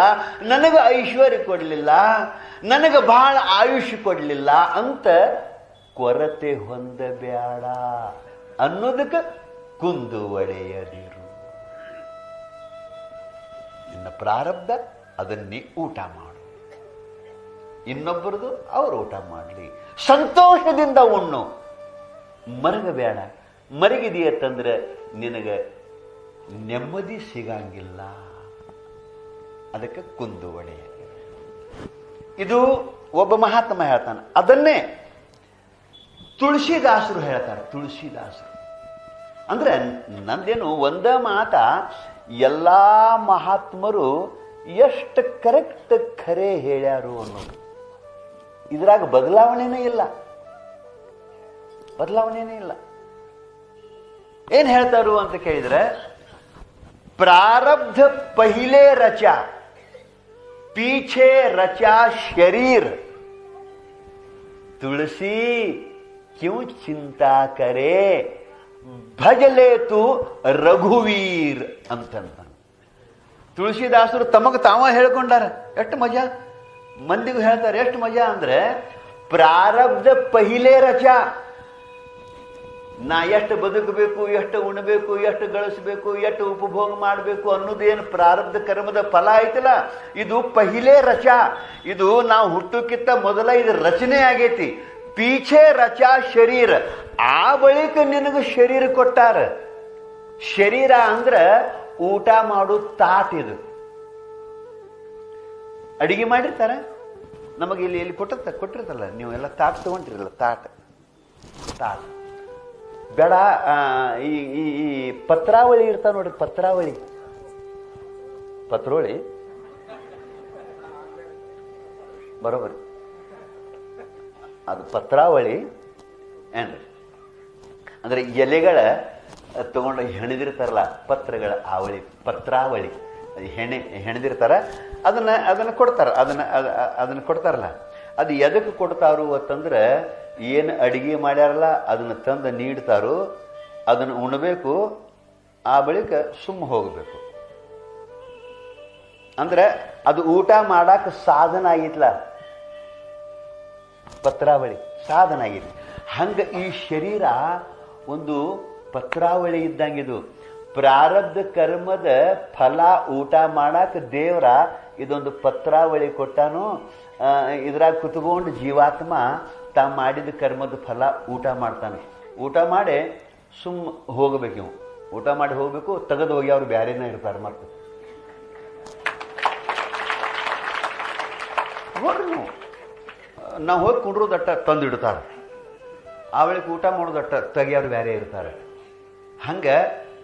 ನನಗೆ ಐಶ್ವರ್ಯ ಕೊಡಲಿಲ್ಲ, ನನಗೆ ಬಹಳ ಆಯುಷ್ಯ ಕೊಡಲಿಲ್ಲ ಅಂತ ಕೊರತೆ ಹೊಂದಬೇಡ ಅನ್ನೋದಕ್ಕೆ ಕುಂದು ಒಡೆಯದಿರು. ನಿನ್ನ ಪ್ರಾರಬ್ಧ ಅದನ್ನೇ ಊಟ ಮಾಡು, ಇನ್ನೊಬ್ಬರದು ಅವರು ಊಟ ಮಾಡಲಿ, ಸಂತೋಷದಿಂದ ಉಣ್ಣು, ಮರಗಬೇಡ. ಮರಗಿದೆಯತ್ತಂದ್ರೆ ನಿನಗೆ ನೆಮ್ಮದಿ ಸಿಗಂಗಿಲ್ಲ. ಅದಕ್ಕೆ ಕುಂದು ಒಡೆಯ. ಇದು ಒಬ್ಬ ಮಹಾತ್ಮ ಹೇಳ್ತಾನೆ. ಅದನ್ನೇ ತುಳಸಿದಾಸರು ಹೇಳ್ತಾರೆ. ತುಳಸಿದಾಸರು ಅಂದ್ರೆ ನಂದೇನು ಒಂದ ಮಾತ ಎಲ್ಲ ಮಹಾತ್ಮರು ಎಷ್ಟು ಕರೆಕ್ಟ್ ಖರೆ ಹೇಳ್ಯಾರು ಅನ್ನೋದು. ಇದ್ರಾಗ ಬದಲಾವಣೆನೇ ಇಲ್ಲ. ಏನ್ ಹೇಳ್ತಾರು ಅಂತ ಕೇಳಿದ್ರೆ, ಪ್ರಾರಬ್ಧ ಪहिले रचा, पीछे रचा शरीर, तुलसी ಕ್ಯೂ ಚಿಂತಾ ಕರೆ ಭಜಲೇತು ರಘುವೀರ್ ಅಂತಂತ ತುಳಸಿದಾಸರು ತಮಗ ತಾವ ಹೇಳ್ಕೊಂಡಾರ. ಎಷ್ಟು ಮಜಾ, ಮಂದಿಗೂ ಹೇಳ್ತಾರೆ. ಎಷ್ಟು ಮಜಾ ಅಂದ್ರೆ ಪ್ರಾರಬ್ಧ ಪಹಿಲೇ ರಚಾ. ನಾ ಎಷ್ಟು ಬದುಕಬೇಕು, ಎಷ್ಟು ಉಣಬೇಕು, ಎಷ್ಟು ಗಳಿಸ್ಬೇಕು, ಎಷ್ಟು ಉಪಭೋಗ ಮಾಡಬೇಕು ಅನ್ನೋದೇನು ಪ್ರಾರಬ್ಧ ಕರ್ಮದ ಫಲ ಐತಲ್ಲ, ಇದು ಪಹಿಲೇ ರಚಾ. ಇದು ನಾವು ಹುಟ್ಟೋಕ್ಕಿಂತ ಮೊದಲ ಇದು ರಚನೆ ಆಗೈತಿ. ಪೀಛೆ ರಚಾ ಶರೀರ, ಆ ಬಳಿಕ ನಿನಗೆ ಶರೀರ ಕೊಟ್ಟಾರ. ಶರೀರ ಅಂದ್ರ ಊಟ ಮಾಡು ತಾಟ್. ಇದು ಅಡಿಗೆ ಮಾಡಿರ್ತಾರ ನಮಗೆ ಇಲ್ಲಿ ಕೊಟ್ಟಿರ್ತಲ್ಲ, ನೀವು ಎಲ್ಲ ತಾಟ್ ತಗೊಂಡಿರಲ್ಲ. ತಾಟ್ ಬೇಡ. ಈ ಪತ್ರಾವಳಿ ಇರ್ತಾವ ನೋಡ್ರಿ, ಪತ್ರೋಳಿ ಬರೋಬರಿ. ಅದು ಪತ್ರಾವಳಿ ಏನ್ರಿ ಅಂದ್ರೆ ಎಲೆಗಳ ತಗೊಂಡು ಹೆಣೆದಿರ್ತಾರಲ್ಲ, ಪತ್ರಗಳ ಆವಳಿ, ಪತ್ರಾವಳಿ ಹೆಣೆದಿರ್ತಾರ. ಅದನ್ನ ಕೊಡ್ತಾರ. ಅದನ್ನ ಕೊಡ್ತಾರಲ್ಲ, ಅದು ಎದಕ್ಕೆ ಕೊಡ್ತಾರು ಅಂತಂದ್ರೆ ಏನು ಅಡಿಗೆ ಮಾಡ್ಯಾರಲ್ಲ ಅದನ್ನ ತಂದು ನೀಡ್ತಾರೋ, ಅದನ್ನು ಉಣಬೇಕು, ಆ ಬಳಿಕ ಸುಮ್ಮ ಹೋಗಬೇಕು. ಅಂದ್ರೆ ಅದು ಊಟ ಮಾಡಾಕ ಸಾಧನ ಆಗಿತ್ಲ, ಪತ್ರಾವಳಿ ಸಾಧನ ಆಗಿತ್ತು. ಹಂಗ ಈ ಶರೀರ ಒಂದು ಪತ್ರಾವಳಿ ಇದ್ದಂಗಿದು. ಪ್ರಾರಬ್ಧ ಕರ್ಮದ ಫಲ ಊಟ ಮಾಡಾಕ ದೇವರ ಇದೊಂದು ಪತ್ರಾವಳಿ ಕೊಟ್ಟಾನು. ಇದ್ರಾಗ ಕುತ್ಕೊಂಡು ಜೀವಾತ್ಮ ತಾ ಮಾಡಿದ ಕರ್ಮದ ಫಲ ಊಟ ಮಾಡ್ತಾನೆ. ಊಟ ಮಾಡಿ ಸುಮ್ಮ ಹೋಗಬೇಕು. ಇವು ಊಟ ಮಾಡಿ ಹೋಗ್ಬೇಕು, ತೆಗೆದು ಹೋಗಿ ಅವ್ರು ಬ್ಯಾರೇನ ಇರ್ತಾರೆ. ಮತ್ತೆ ನೋಡ್ರಿ, ನಾವು ಹೋಗಿ ಕುಂಡ್ರೋದಟ್ಟ ತಂದಿಡ್ತಾರೆ, ಆ ವೇಳೆಗೆ ಊಟ ಮಾಡೋದಟ್ಟ ತೆಗಿಯವ್ರು ಬೇರೆ ಇರ್ತಾರೆ. ಹಂಗ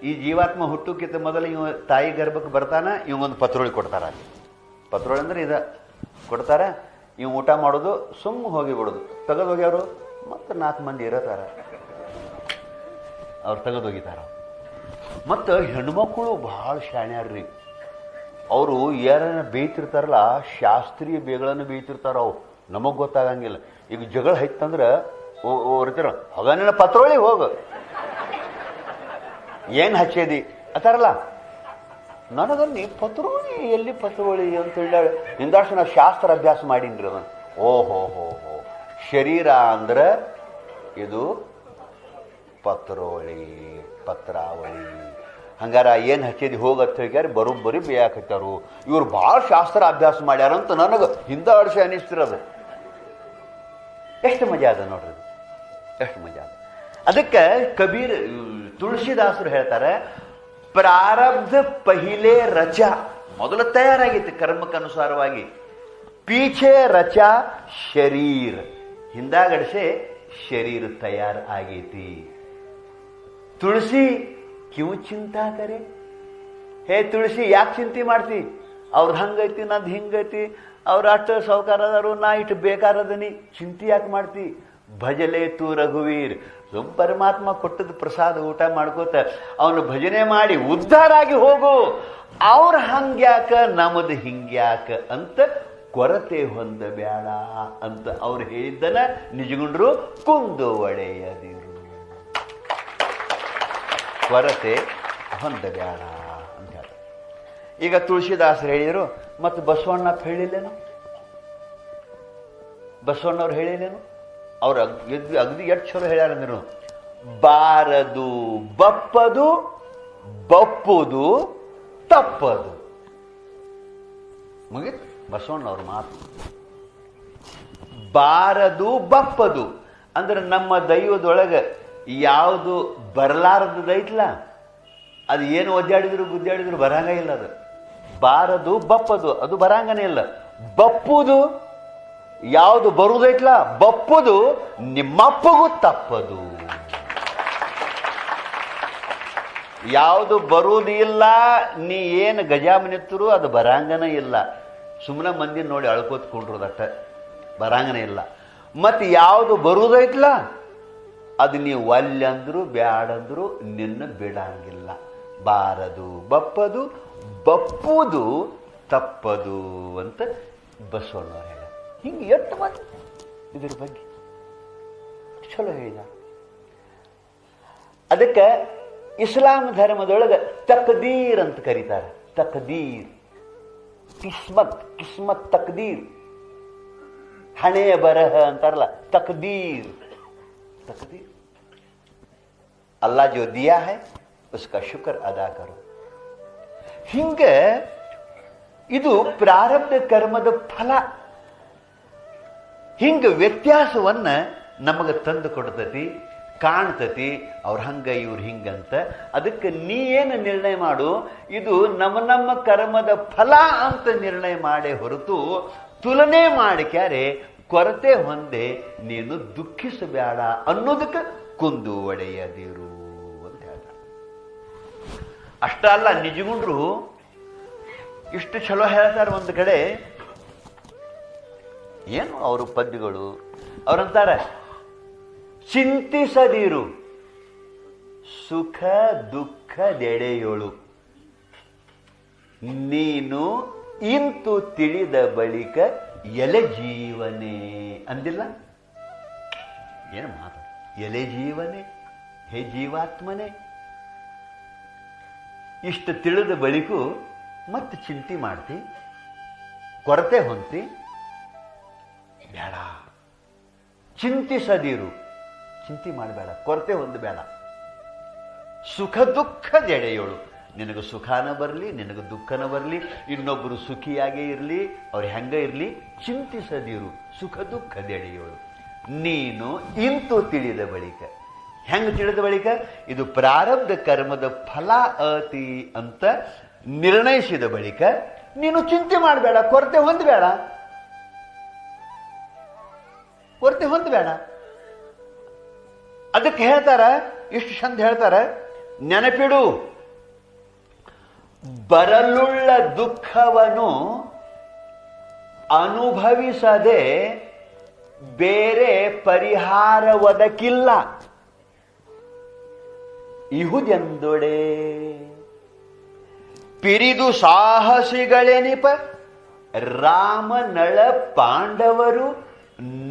ಈ ಜೀವಾತ್ಮ ಹುಟ್ಟುಕ್ಕಿಂತ ಮೊದಲು ಇವ ತಾಯಿ ಗರ್ಭಕ್ಕೆ ಬರ್ತಾನ, ಇವಂಗೊಂದು ಪತ್ರೋಳಿ ಕೊಡ್ತಾರ. ಪತ್ರೋಳಿ ಅಂದ್ರೆ ಇದ ಕೊಡ್ತಾರ. ಇವ್ ಊಟ ಮಾಡೋದು, ಸುಮ್ಮ ಹೋಗಿ ಬಿಡೋದು. ತೆಗೆದು ಹೋಗ್ಯವ್ರು ಮತ್ತೆ 4 ಮಂದಿ ಇರತಾರ, ಅವ್ರು ತೆಗೆದೋಗಿತಾರ. ಮತ್ತು ಹೆಣ್ಮಕ್ಳು ಭಾಳ ಶಾಣ್ಯಾರ್ರಿ. ಅವರು ಯಾರನ್ನ ಬೇಯ್ತಿರ್ತಾರಲ್ಲ, ಶಾಸ್ತ್ರೀಯ ಬೇಗಳನ್ನು ಬೇಯ್ತಿರ್ತಾರ. ಅವು ನಮಗ್ ಗೊತ್ತಾಗಂಗಿಲ್ಲ. ಈಗ ಜಗಳ ಹೈತಂದ್ರೆ ಇರ್ತಾರ, ಹೊಗನಿನ ಪತ್ರೋಳಿ ಹೋಗು, ಏನ್ ಹಚ್ಚೇದಿ ಅಂತಾರಲ್ಲ. ನನಗಲ್ಲಿ ಪತ್ರೋಳಿ ಎಲ್ಲಿ ಪತ್ರೋಳಿ ಅಂತ ಹೇಳಿ ಇಂದಾಷ್ಟು ನಾ ಶಾಸ್ತ್ರ ಅಭ್ಯಾಸ ಮಾಡೀನ್ರಿ. ಅದನ್ನು ಓಹೋ ಶರೀರ ಅಂದ್ರೆ ಇದು ಪತ್ರಾವಳಿ. ಹಂಗಾರ ಏನು ಹಚ್ಚಿದಿ ಹೋಗತ್ತ ಹೇಳ್ಯಾರ, ಬರೋಬ್ಬರಿ ಬೇಯಾಕತ್ತಾರು. ಇವ್ರು ಭಾಳ ಶಾಸ್ತ್ರ ಅಭ್ಯಾಸ ಮಾಡ್ಯಾರಂತ ನನಗೆ ಹಿಂದ ಅಡಿಸಿ ಅನಿಸ್ತಿರೋದು. ಎಷ್ಟು ಮಜಾ ಅದ ನೋಡ್ರಿ, ಎಷ್ಟು ಮಜಾ ಅದ. ಅದಕ್ಕೆ ಕಬೀರ್ ತುಳಸಿದಾಸರು ಹೇಳ್ತಾರೆ, ಪ್ರಾರಬ್ಧ ಪಹಿಲೇ ರಚಾ, ಮೊದಲು ತಯಾರಾಗಿತ್ತು ಕರ್ಮಕ್ಕನುಸಾರವಾಗಿ. ಪೀಛೆ ರಚಾ ಶರೀರ, ಹಿಂದಾಗಡಿಸೆ ಶರೀರ ತಯಾರು ಆಗೈತಿ. ತುಳಸಿ ಕ್ಯೂ ಚಿಂತಾ ಕರೆ. ಹೇ ತುಳಸಿ, ಯಾಕೆ ಚಿಂತೆ ಮಾಡ್ತಿ? ಅವ್ರದ್ದು ಹಂಗೈತಿ, ನಂದು ಹಿಂಗೈತಿ, ಅವ್ರ ಅಷ್ಟು ಸೌಕಾರದಾರು, ನಾ ಇಟ್ಟು ಬೇಕಾರದನಿ, ಚಿಂತೆ ಯಾಕೆ ಮಾಡ್ತಿ? ಭಜಲೇತು ರಘುವೀರ್. ಪರಮಾತ್ಮ ಕೊಟ್ಟದ ಪ್ರಸಾದ ಊಟ ಮಾಡ್ಕೋತ ಅವನು ಭಜನೆ ಮಾಡಿ ಉದ್ಧಾರ ಆಗಿ ಹೋಗು. ಅವ್ರ ಹಂಗ್ಯಾಕ ನಮ್ಮದು ಹಿಂಗ್ಯಾಕ ಅಂತ ಕೊರತೆ ಹೊಂದಬೇಡ ಅಂತ ಅವ್ರು ಹೇಳಿದ್ದನ ನಿಜಗುಂಡ್ರು ಕುಂದು ಒಡೆಯದಿರು, ಕೊರತೆ ಹೊಂದಬೇಡ ಅಂತ ಹೇಳ. ಈಗ ತುಳಸಿದಾಸರು ಹೇಳಿದರು, ಮತ್ತು ಬಸವಣ್ಣಪ್ಪ ಹೇಳಿಲ್ಲೇನು? ಬಸವಣ್ಣವ್ರು ಹೇಳಿಲ್ಲೇನು? ಅವ್ರು ಅಗದಿ ಎಷ್ಟು ಚಲೋ ಹೇಳ್ಯಾರಂದ್ರು, ಬಾರದು ಬಪ್ಪದು ಬಪ್ಪುದು ತಪ್ಪದು. ಮುಗಿತು ಬಸವಣ್ಣವ್ರ ಮಾತು. ಬಾರದು ಬಪ್ಪದು ಅಂದ್ರೆ ನಮ್ಮ ದೈವದೊಳಗೆ ಯಾವುದು ಬರಲಾರದೈತ್ಲ, ಅದು ಏನು ಒದ್ದಾಡಿದ್ರು ಗುದ್ದಾಡಿದ್ರು ಬರಂಗ ಇಲ್ಲ. ಅದು ಬಾರದು ಬಪ್ಪದು, ಅದು ಬರಂಗನೇ ಇಲ್ಲ. ಬಪ್ಪುದು ಯಾವುದು ಬರುವುದೈತ್ಲ, ಬಪ್ಪುದು ನಿಮ್ಮಪ್ಪಗೂ ತಪ್ಪದು. ಯಾವುದು ಬರುವುದಿಲ್ಲ, ನೀ ಏನು ಗಜಾಮನಿತ್ತರು ಅದು ಬರಾಂಗನ ಇಲ್ಲ. ಸುಮ್ಮನೆ ಮಂದಿ ನೋಡಿ ಅಳ್ಕೋತ್ಕೊಂಡ್ರದಟ್ಟ, ಬರಾಂಗನೇ ಇಲ್ಲ. ಮತ್ತು ಯಾವುದು ಬರುವುದೈತ್ಲ ಅದು ನೀವು ಒಲ್ಲೆಂದ್ರು ಬ್ಯಾಡಂದ್ರು ನಿನ್ನ ಬಿಡಂಗಿಲ್ಲ. ಬಾರದು ಬಪ್ಪದು ಬಪ್ಪುದು ತಪ್ಪದು ಅಂತ ಬಸವಣ್ಣವ್ರು ಹೇಳ. ಹಿಂಗೆ ಎಷ್ಟು ಮಾತು ಇದ್ರ ಬಗ್ಗೆ ಚಲೋ ಹೇಳಿದ. ಅದಕ್ಕೆ ಇಸ್ಲಾಂ ಧರ್ಮದೊಳಗೆ ತಕ್ದೀರ್ ಅಂತ ಕರೀತಾರೆ. ತಕ್ದೀರ್, ಕಿಸ್ಮತ್, ಕಿಸ್ಮತ್ ತಕ್ದೀರ್, ಹಣೆಯ ಬರಹ ಅಂತಾರಲ್ಲ, ತಕ್ದೀರ್. तकदीर अल्लाह जो दिया है उसका शुक्र अदा करो. ಹಿಂಗೆ ಇದು ಪ್ರಾರಬ್ಧ ಕರ್ಮದ ಫಲ. ಹಿಂಗೆ ವ್ಯತ್ಯಾಸವನ್ನ ನಮಗೆ ತಂದು ಕೊಡ್ತತಿ, ಕಾಣ್ತತಿ. ಅವ್ರ ಹಂಗ ಇವ್ರು ಹಿಂಗಂತ. ಅದಕ್ಕೆ ನೀ ಏನು ನಿರ್ಣಯ ಮಾಡು, ಇದು ನಮ್ಮ ಕರ್ಮದ ಫಲ ಅಂತ ನಿರ್ಣಯ ಮಾಡೇ ಹೊರತು ತುಲನೆ ಮಾಡಿಕ್ಯಾರೆ ಕೊರತೆ ಹೊಂದೆ ನೀನು ದುಃಖಿಸಬೇಡ ಅನ್ನೋದಕ್ಕೆ ಕುಂದು ಒಡೆಯದಿರು ಅಂತ ಹೇಳ್ತಾರೆ. ಅಷ್ಟ ಅಲ್ಲ, ನಿಜಗುಂಡ್ರು ಇಷ್ಟು ಚಲೋ ಹೇಳ್ತಾರೆ. ಒಂದು ಕಡೆ ಏನು ಅವರು ಪದ್ಯಗಳು, ಅವರಂತಾರೆ, ಚಿಂತಿಸದಿರು ಸುಖ ದುಃಖದೆಡೆಯೋಳು, ನೀನು ಇಂತು ತಿಳಿದ ಬಳಿಕ ಎಲೆ ಜೀವನೇ ಅಂದಿಲ್ಲ. ಏನು ಮಾತು, ಎಲೆ ಜೀವನೇ, ಹೇ ಜೀವಾತ್ಮನೇ. ಇಷ್ಟು ತಿಳಿದ ಬಳಿಕೂ ಮತ್ತೆ ಚಿಂತೆ ಮಾಡ್ತಿ, ಕೊರತೆ ಹೊಂತಿ ಬೇಡ. ಚಿಂತಿಸದಿರು, ಚಿಂತೆ ಮಾಡಬೇಡ, ಕೊರತೆ ಹೊಂದಬೇಡ. ಸುಖ ದುಃಖದೆಡೆಯೋಳು, ನಿನಗೆ ಸುಖಾನ ಬರಲಿ, ನಿನಗೆ ದುಃಖನ ಬರಲಿ, ಇನ್ನೊಬ್ಬರು ಸುಖಿಯಾಗೇ ಇರಲಿ, ಅವ್ರು ಹೆಂಗ ಇರಲಿ, ಚಿಂತಿಸದಿರು. ಸುಖ ದುಃಖದೆಡೆಯೋಳು, ನೀನು ಇಂತು ತಿಳಿದ ಬಳಿಕ. ಹೆಂಗ ತಿಳಿದ ಬಳಿಕ? ಇದು ಪ್ರಾರಬ್ಧ ಕರ್ಮದ ಫಲ ಅತಿ ಅಂತ ನಿರ್ಣಯಿಸಿದ ಬಳಿಕ ನೀನು ಚಿಂತೆ ಮಾಡಬೇಡ, ಕೊರತೆ ಹೊಂದಬೇಡ, ಕೊರತೆ ಹೊಂದಬೇಡ. ಅದಕ್ಕೆ ಹೇಳ್ತಾರ, ಇಷ್ಟು ಚಂದ ಹೇಳ್ತಾರ, ನೆನಪಿಡು, ಬರಲುಳ್ಳ ದುಃಖವನ್ನು ಅನುಭವಿಸದೆ ಬೇರೆ ಪರಿಹಾರ ಒದಕಿಲ್ಲ. ಇಹುದೆಂದೊಡೆ ಪಿರಿದು ಸಾಹಸಿಗಳೆನಿಪ ರಾಮನಳ ಪಾಂಡವರು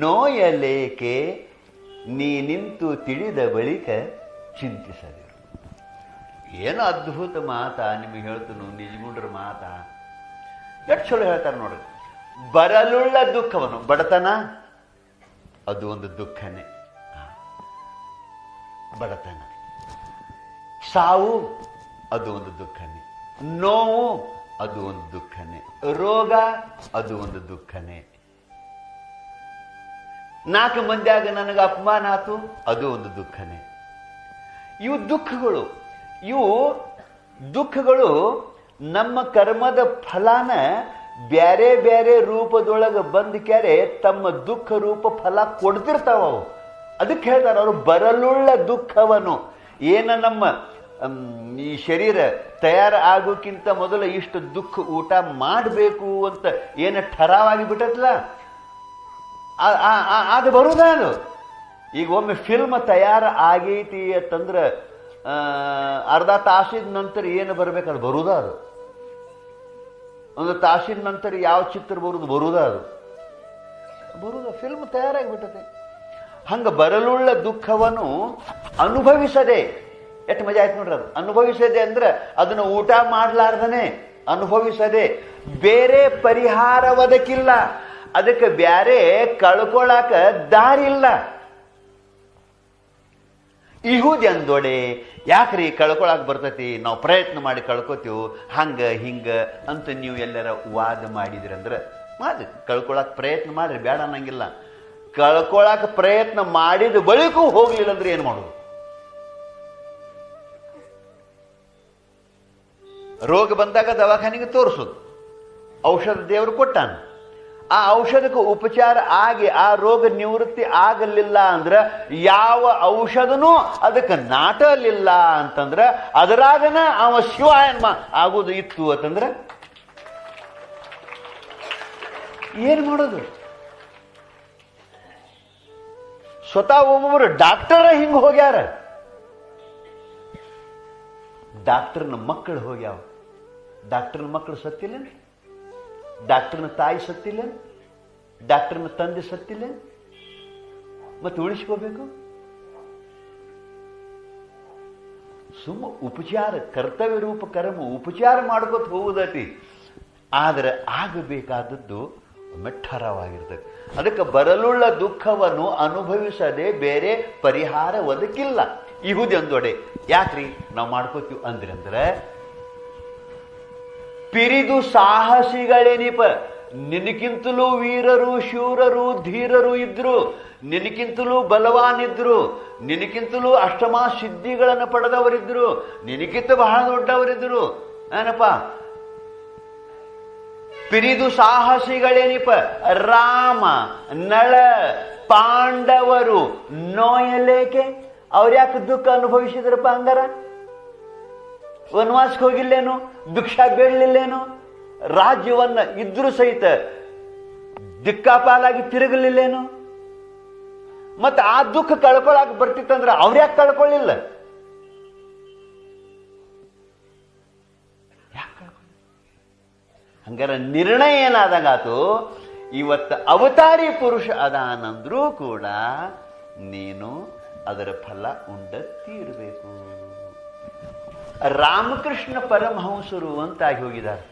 ನೋಯಲೇಕೆ ನೀನಿಂತು ತಿಳಿದ ಬಳಿಕ ಚಿಂತಿಸದಿರು. ಏನು ಅದ್ಭುತ ಮಾತಾ ನಿಮಗೆ ಹೇಳ್ತನು, ನಿಜಗುಂಡ್ರ ಮಾತಾ. ಎಷ್ಟು ಚಲೋ ಹೇಳ್ತಾರೆ ನೋಡ್ರಿ. ಬರಲುಳ್ಳ ದುಃಖವನ್ನು, ಬಡತನ ಅದು ಒಂದು ದುಃಖನೇ, ಬಡತನ. ಸಾವು ಅದು ಒಂದು ದುಃಖನೇ, ನೋವು ಅದು ಒಂದು ದುಃಖನೇ, ರೋಗ ಅದು ಒಂದು ದುಃಖನೇ, ನಾಲ್ಕು ಮಂದಿಯಾಗ ನನಗೆ ಅಪಮಾನ ಆತು ಅದು ಒಂದು ದುಃಖನೇ. ಇವು ದುಃಖಗಳು. ಇವು ದುಃಖಗಳು ನಮ್ಮ ಕರ್ಮದ ಫಲಾನ ಬ್ಯಾರೆ ಬ್ಯಾರೆ ರೂಪದೊಳಗೆ ಬಂದ ಕ್ಯಾರೆ ತಮ್ಮ ದುಃಖ ರೂಪ ಫಲ ಕೊಡ್ತಿರ್ತಾವ ಅವು. ಅದಕ್ಕೆ ಹೇಳ್ತಾರೆ ಅವರು, ಬರಲುಳ್ಳ ದುಃಖವನ್ನು. ಏನ ನಮ್ಮ ಈ ಶರೀರ ತಯಾರ ಆಗೋಕ್ಕಿಂತ ಮೊದಲು ಇಷ್ಟು ದುಃಖ ಊಟ ಮಾಡಬೇಕು ಅಂತ ಏನ ಠರಾವಾಗಿ ಬಿಟ್ಟತ್ಲ, ಅದು ಬರುದ. ಅದು ಈಗ ಒಮ್ಮೆ ಫಿಲ್ಮ್ ತಯಾರ ಆಗೈತಿ ಅಂತಂದ್ರೆ ಅರ್ಧ ತಾಸಿದ ನಂತರ ಏನು ಬರ್ಬೇಕು ಅದು ಬರುದ. ಅದು ಒಂದು ತಾಸಿನ ನಂತರ ಯಾವ ಚಿತ್ರ ಬರುದ ಅದು ಬರುದ. ಫಿಲ್ಮ್ ತಯಾರಾಗಿಬಿಟ್ಟದೆ. ಹಂಗ ಬರಲುಳ್ಳ ದುಃಖವನ್ನು ಅನುಭವಿಸದೆ, ಎಷ್ಟು ಮಜಾ ಆಯ್ತು ನೋಡ್ರಿ. ಅದು ಅನುಭವಿಸದೆ ಅಂದ್ರೆ ಅದನ್ನು ಊಟ ಮಾಡ್ಲಾರ್ದನೆ ಅನುಭವಿಸದೆ ಬೇರೆ ಪರಿಹಾರ ಒದಕಿಲ್ಲ. ಅದಕ್ಕೆ ಬ್ಯಾರೆ ಕಳ್ಕೊಳಕ ದಾರಿಲ್ಲ. ಇಹುದೆಂದೊಡೆ, ಯಾಕ್ರಿ ಕಳ್ಕೊಳಕ್ ಬರ್ತೈತಿ, ನಾವು ಪ್ರಯತ್ನ ಮಾಡಿ ಕಳ್ಕೊತೀವಿ, ಹಂಗ ಹಿಂಗ ಅಂತ ನೀವು ಎಲ್ಲರ ವಾದ ಮಾಡಿದ್ರಂದ್ರೆ ಮಾಡಿ ಕಳ್ಕೊಳಕ್ ಪ್ರಯತ್ನ ಮಾಡ್ರಿ, ಬೇಡ ಅನ್ನಂಗಿಲ್ಲ. ಕಳ್ಕೊಳಕ್ ಪ್ರಯತ್ನ ಮಾಡಿದ ಬಳಿಕೂ ಹೋಗ್ಲಿಲ್ಲ ಅಂದ್ರೆ ಏನು ಮಾಡೋದು? ರೋಗ ಬಂದಾಗ ದವಾಖಾನೆಗೆ ತೋರಿಸೋದು, ಔಷಧ ದೇವರು ಕೊಟ್ಟಾನ. ಆ ಔಷಧಕ್ಕೆ ಉಪಚಾರ ಆಗಿ ಆ ರೋಗ ನಿವೃತ್ತಿ ಆಗಲಿಲ್ಲ ಅಂದ್ರೆ ಯಾವ ಔಷಧನೂ ಅದಕ್ಕೆ ನಾಟಲಿಲ್ಲ ಅಂತಂದ್ರೆ ಅದರಾಗನ ಅವ ಶಿವಾಯನ್ಮ ಆಗೋದು ಇತ್ತು ಅಂತಂದ್ರೆ ಏನ್ ಮಾಡೋದು? ಸ್ವತಃ ಒಬ್ಬೊಬ್ಬರು ಡಾಕ್ಟರ್ ಹಿಂಗ ಹೋಗ್ಯಾರ. ಡಾಕ್ಟರ್ನ ಮಕ್ಕಳು ಹೋಗ್ಯಾವ. ಡಾಕ್ಟರ್ನ ಮಕ್ಕಳು ಸತ್ತಿಲ್ಲ, ಡಾಕ್ಟರ್ನ ತಾಯಿ ಸತ್ತಿಲ್ಲ, ಡಾಕ್ಟರ್ನ ತಂದೆ ಸತ್ತಿಲ್ಲ, ಮತ್ತೆ ಉಳಿಸ್ಕೋಬೇಕು. ಉಪಚಾರ, ಕರ್ತವ್ಯ ರೂಪ ಕರ್ಮ ಉಪಚಾರ ಮಾಡ್ಕೊತ ಹೋಗುದತಿ. ಆದರೆ ಆಗಬೇಕಾದದ್ದು ಮೆಟ್ಟರವಾಗಿರ್ತದೆ. ಅದಕ್ಕೆ ಬರಲುಳ್ಳ ದುಃಖವನ್ನು ಅನುಭವಿಸದೆ ಬೇರೆ ಪರಿಹಾರ ಒದಕಿಲ್ಲ ಇಹುದೆಂದೊಡೆ. ಯಾಕ್ರಿ ನಾವು ಮಾಡ್ಕೋತೀವಿ ಅಂದ್ರೆ ಪಿರಿದು ಸಾಹಸಿಗಳೇನಿಪ, ನಿನಗಿಂತಲೂ ವೀರರು ಶೂರರು ಧೀರರು ಇದ್ರು, ನಿನಗಿಂತಲೂ ಬಲವಾನಿದ್ರು, ನಿನಗಿಂತಲೂ ಅಷ್ಟಮಾ ಸಿದ್ಧಿಗಳನ್ನು ಪಡೆದವರಿದ್ರು, ನಿನಗಿಂತ ಬಹಳ ದೊಡ್ಡವರಿದ್ರು. ಏನಪ್ಪ ಪಿರಿದು ಸಾಹಸಿಗಳೇನಿಪ, ರಾಮ ನಳ ಪಾಂಡವರು ನೋಯಲೇಕೆ? ಅವ್ರ್ಯಾಕೆ ದುಃಖ ಅನುಭವಿಸಿದ್ರಪ್ಪ ಹಂಗಾರ? ವನವಾಸಕ್ಕೆ ಹೋಗಿಲ್ಲೇನು? ಭಿಕ್ಷಾ ಬೇಡಲಿಲ್ಲೇನು? ರಾಜ್ಯವನ್ನ ಇದ್ರೂ ಸಹಿತ ದಿಕ್ಕಾಪಾಲಾಗಿ ತಿರುಗಲಿಲ್ಲೇನು? ಮತ್ತೆ ಆ ದುಃಖ ಕಳ್ಕೊಳಕ್ ಬರ್ತಿತ್ತಂದ್ರೆ ಅವ್ರ್ಯಾಕೆ ಕಳ್ಕೊಳ್ಳಿಲ್ಲ? ಹಂಗಾರ ನಿರ್ಣಯ ಏನಾದಂಗಾತು, ಇವತ್ತು ಅವತಾರಿ ಪುರುಷ ಅದಾನಂದ್ರೂ ಕೂಡ ನೀನು ಅದರ ಫಲ ಉಂಡ ತೀರಬೇಕು. ರಾಮಕೃಷ್ಣ ಪರಮಹಂಸರು ಅಂತಾಗಿ ಹೋಗಿದ್ದಾರೆ.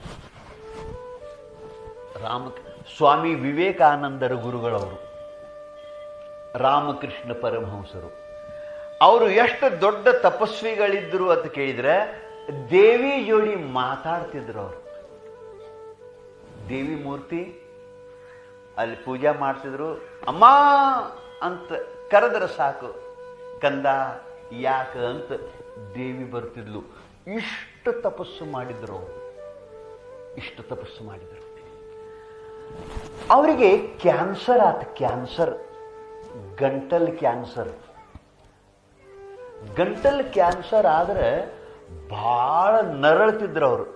ಸ್ವಾಮಿ ವಿವೇಕಾನಂದರ ಗುರುಗಳವರು ರಾಮಕೃಷ್ಣ ಪರಮಹಂಸರು. ಅವರು ಎಷ್ಟು ದೊಡ್ಡ ತಪಸ್ವಿಗಳಿದ್ರು ಅಂತ ಕೇಳಿದ್ರೆ ದೇವಿ ಜೋಡಿ ಮಾತಾಡ್ತಿದ್ರು. ಅವರು ದೇವಿ ಮೂರ್ತಿ ಅಲ್ಲಿ ಪೂಜೆ ಮಾಡ್ತಿದ್ರು. ಅಮ್ಮ ಅಂತ ಕರೆದ್ರೆ ಸಾಕು, ಕಂದ ಯಾಕ ಅಂತ ದೇವಿ ಬರ್ತಿದ್ಲು. ಇಷ್ಟು ತಪಸ್ಸು ಮಾಡಿದ್ರು ಅವರು, ಇಷ್ಟು ತಪಸ್ಸು ಮಾಡಿದ್ರು. ಅವರಿಗೆ ಕ್ಯಾನ್ಸರ್ ಆತ. ಕ್ಯಾನ್ಸರ್, ಗಂಟಲ್ ಕ್ಯಾನ್ಸರ್. ಗಂಟಲ್ ಕ್ಯಾನ್ಸರ್ ಆದ್ರೆ ಬಹಳ ನರಳ್ತಿದ್ರು ಅವರು.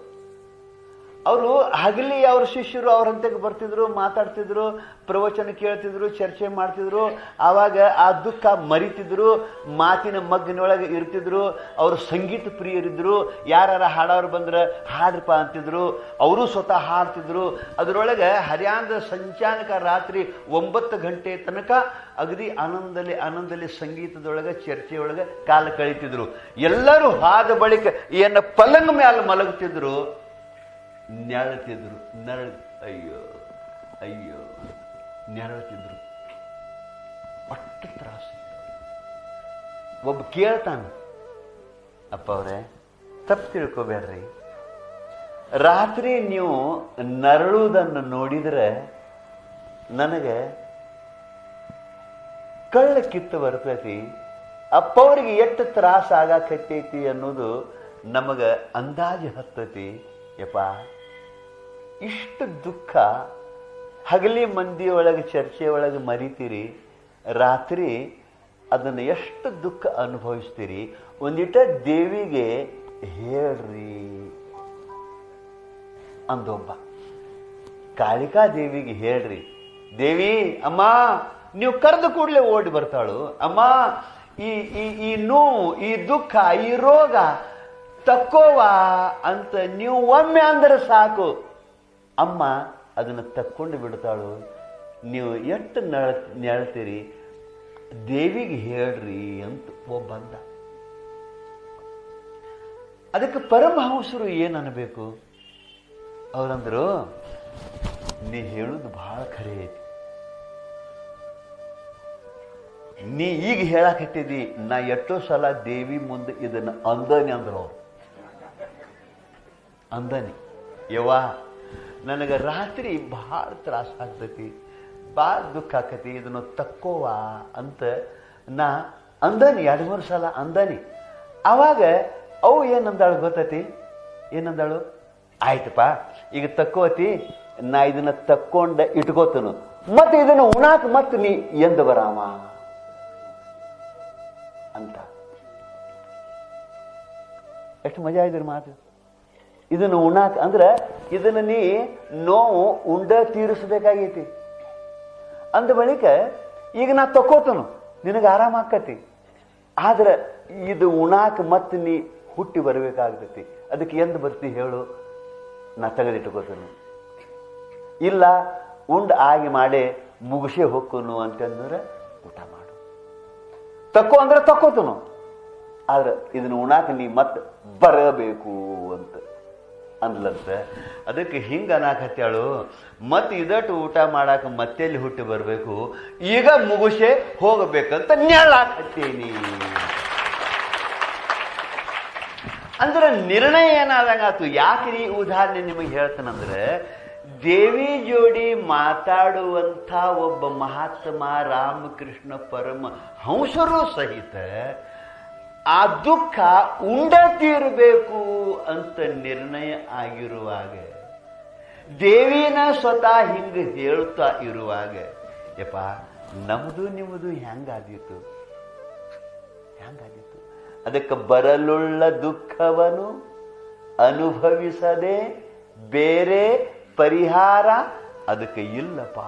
ಅವರು ಹಗಲಿ ಅವ್ರ ಶಿಷ್ಯರು ಅವ್ರಂತೆಗೆ ಬರ್ತಿದ್ರು, ಮಾತಾಡ್ತಿದ್ರು, ಪ್ರವಚನ ಕೇಳ್ತಿದ್ರು, ಚರ್ಚೆ ಮಾಡ್ತಿದ್ರು. ಆವಾಗ ಆ ದುಃಖ ಮರಿತಿದ್ರು, ಮಾತಿನ ಮಗ್ಗಿನೊಳಗೆ ಇರ್ತಿದ್ರು. ಅವರು ಸಂಗೀತ ಪ್ರಿಯರಿದ್ರು. ಯಾರ ಹಾಡೋರು ಬಂದ್ರೆ ಹಾಡ್ರಪ್ಪ ಅಂತಿದ್ರು. ಅವರು ಸ್ವತಃ ಹಾಡ್ತಿದ್ರು. ಅದರೊಳಗೆ ಹರ್ಯಾಂದ ಸಂಚಾನಕ ರಾತ್ರಿ 9 ಗಂಟೆ ತನಕ ಅಗದಿ ಆನಂದಲಿ ಸಂಗೀತದೊಳಗೆ ಚರ್ಚೆಯೊಳಗೆ ಕಾಲ ಕಳೀತಿದ್ರು. ಎಲ್ಲರೂ ಆದ ಬಳಿಕ ಏನ ಪಲಂಗ ಮ್ಯಾಲ ಮಲಗುತ್ತಿದ್ರು, ನೆರಳ್ತಿದ್ರು. ಅಯ್ಯೋ ಅಯ್ಯೋ ನೆರಳ್ತಿದ್ರು. ಅಷ್ಟು ತ್ರಾಸು. ಒಬ್ಬ ಕೇಳ್ತಾನ, ಅಪ್ಪ ಅವ್ರೆ ತಪ್ಪು ತಿಳ್ಕೊಬೇಡ್ರಿ, ರಾತ್ರಿ ನೀವು ನರಳುವುದನ್ನು ನೋಡಿದ್ರೆ ನನಗೆ ಕಳ್ಳ ಕಿತ್ತು ಬರ್ತೈತಿ. ಅಪ್ಪ ಅವ್ರಿಗೆ ಎಷ್ಟು ತ್ರಾಸ ಆಗಾಕತ್ತೈತಿ ಅನ್ನೋದು ನಮಗ ಅಂದಾಜು ಹತ್ತೈತಿ. ಯಪ್ಪ, ಇಷ್ಟು ದುಃಖ ಹಗಲಿ ಮಂದಿಯೊಳಗೆ ಚರ್ಚೆಯೊಳಗೆ ಮರಿತೀರಿ, ರಾತ್ರಿ ಅದನ್ನು ಎಷ್ಟು ದುಃಖ ಅನುಭವಿಸ್ತೀರಿ, ಒಂದಿಟ ದೇವಿಗೆ ಹೇಳ್ರಿ ಅಂದೊಬ್ಬ. ಕಾಳಿಕಾ ದೇವಿಗೆ ಹೇಳ್ರಿ. ದೇವಿ ಅಮ್ಮ, ನೀವು ಕರೆದು ಕೂಡಲೇ ಓಡಿ ಬರ್ತಾಳು. ಅಮ್ಮ, ಈ ನೋವು, ಈ ದುಃಖ, ಈ ರೋಗ ತಕ್ಕೋವ ಅಂತ ನೀವು ಒಮ್ಮೆ ಅಂದ್ರೆ ಸಾಕು, ಅಮ್ಮ ಅದನ್ನು ತಕ್ಕೊಂಡು ಬಿಡ್ತಾಳು. ನೀವು ಎಷ್ಟು ನೆಳ್ತೀರಿ, ದೇವಿಗೆ ಹೇಳ್ರಿ ಅಂತ ಒಬ್ಬಂದ. ಅದಕ್ಕೆ ಪರಮಹಂಸರು ಏನನ್ನಬೇಕು? ಅವರಂದ್ರು, ನೀ ಹೇಳುದು ಬಹಳ ಖರೆ ಐತಿ. ನೀ ಈಗ ಹೇಳಕತ್ತಿದ್ದಿ, ನಾ ಎಷ್ಟೋ ಸಲ ದೇವಿ ಮುಂದೆ ಇದನ್ನು ಅಂದನಿ ಅಂದ್ರು. ಅವ್ರು ಅಂದನಿ, ಯವ್ವ ನನಗೆ ರಾತ್ರಿ ಭಾಳ ತ್ರಾಸ ಆಗ್ತೈತಿ, ಭಾಳ ದುಃಖ ಆಕತಿ, ಇದನ್ನು ತಕ್ಕೋವ ಅಂತ ನಾ ಅಂದನಿ. 2-3 ಸಲ ಅಂದನಿ. ಆವಾಗ ಅವು ಏನಂದಾಳು ಗೊತ್ತೈತಿ? ಏನಂದಾಳು? ಆಯ್ತಪ್ಪ, ಈಗ ತಕ್ಕೋತಿ, ನಾ ಇದನ್ನ ತಕ್ಕೊಂಡ ಇಟ್ಕೋತನು, ಮತ್ತೆ ಇದನ್ನು ಉಣಾಕ ಮತ್ತೆ ನೀ ಎಂದು ಬರಾಮ ಅಂತ. ಎಷ್ಟು ಮಜಾ ಇದ್ರ ಮಾತು. ಇದನ್ನು ಉಣ್ಣಾಕ ಅಂದ್ರೆ ಇದನ್ನು ನೀ ನೋವು ಉಂಡ ತೀರಿಸ್ಬೇಕಾಗೈತಿ ಅಂದ ಬಳಿಕ ಈಗ ನಾ ತಕ್ಕೋತನು, ನಿನಗೆ ಆರಾಮ ಆಕತಿ. ಆದ್ರೆ ಇದು ಉಣಾಕ ಮತ್ತೆ ನೀ ಹುಟ್ಟಿ ಬರಬೇಕಾಗ್ತೈತಿ. ಅದಕ್ಕೆ ಎಂದು ಬರ್ತಿ ಹೇಳು? ನಾ ತೆಗೆದಿಟ್ಕೋತನು. ಇಲ್ಲ ಉಂಡ್ ಆಗಿ ಮಾಡಿ ಮುಗಿಸೇ ಹೋಗ್ಕೊನು ಅಂತಂದ್ರೆ ಊಟ ಮಾಡು. ತಕ್ಕೋ ಅಂದ್ರೆ ತಕ್ಕೋತನು, ಆದ್ರೆ ಇದನ್ನ ಉಣಾಕ ನೀ ಮತ್ತೆ ಬರಬೇಕು ಅಂತ ಅಂದ್ಲಂತ. ಅದಕ್ಕೆ ಹಿಂಗ ಅನಾಕತ್ಯಾಳು, ಮತ್ತೆ ಇದಟ್ಟು ಊಟ ಮಾಡಾಕ ಮತ್ತೆಲ್ಲಿ ಹುಟ್ಟಿ ಬರಬೇಕು, ಈಗ ಮುಗುಸೆ ಹೋಗಬೇಕಂತ ನ್ಯಾಳಾಕತ್ತೀನಿ. ಅಂದ್ರೆ ನಿರ್ಣಯ ಏನಾದಂಗಾತು. ಯಾಕೆ ಈ ಉದಾಹರಣೆ ನಿಮಗೆ ಹೇಳ್ತಾನಂದ್ರೆ, ದೇವಿ ಜೋಡಿ ಮಾತಾಡುವಂಥ ಒಬ್ಬ ಮಹಾತ್ಮ ರಾಮಕೃಷ್ಣ ಪರಮ ಹಂಸರು ಸಹಿತ ಆ ದುಃಖ ಉಂಡ ತೀರಬೇಕು ಅಂತ ನಿರ್ಣಯ ಆಗಿರುವಾಗ, ದೇವಿನ ಸ್ವತಃ ಹಿಂಗೆ ಹೇಳ್ತಾ ಇರುವಾಗ, ಯಪ್ಪ ನಮ್ದು ನಿಮ್ಮದು ಹೆಂಗಾದೀತು. ಅದಕ್ಕೆ ಬರಲುಳ್ಳ ದುಃಖವನ್ನು ಅನುಭವಿಸದೆ ಬೇರೆ ಪರಿಹಾರ ಅದಕ್ಕೆ ಇಲ್ಲಪ್ಪ.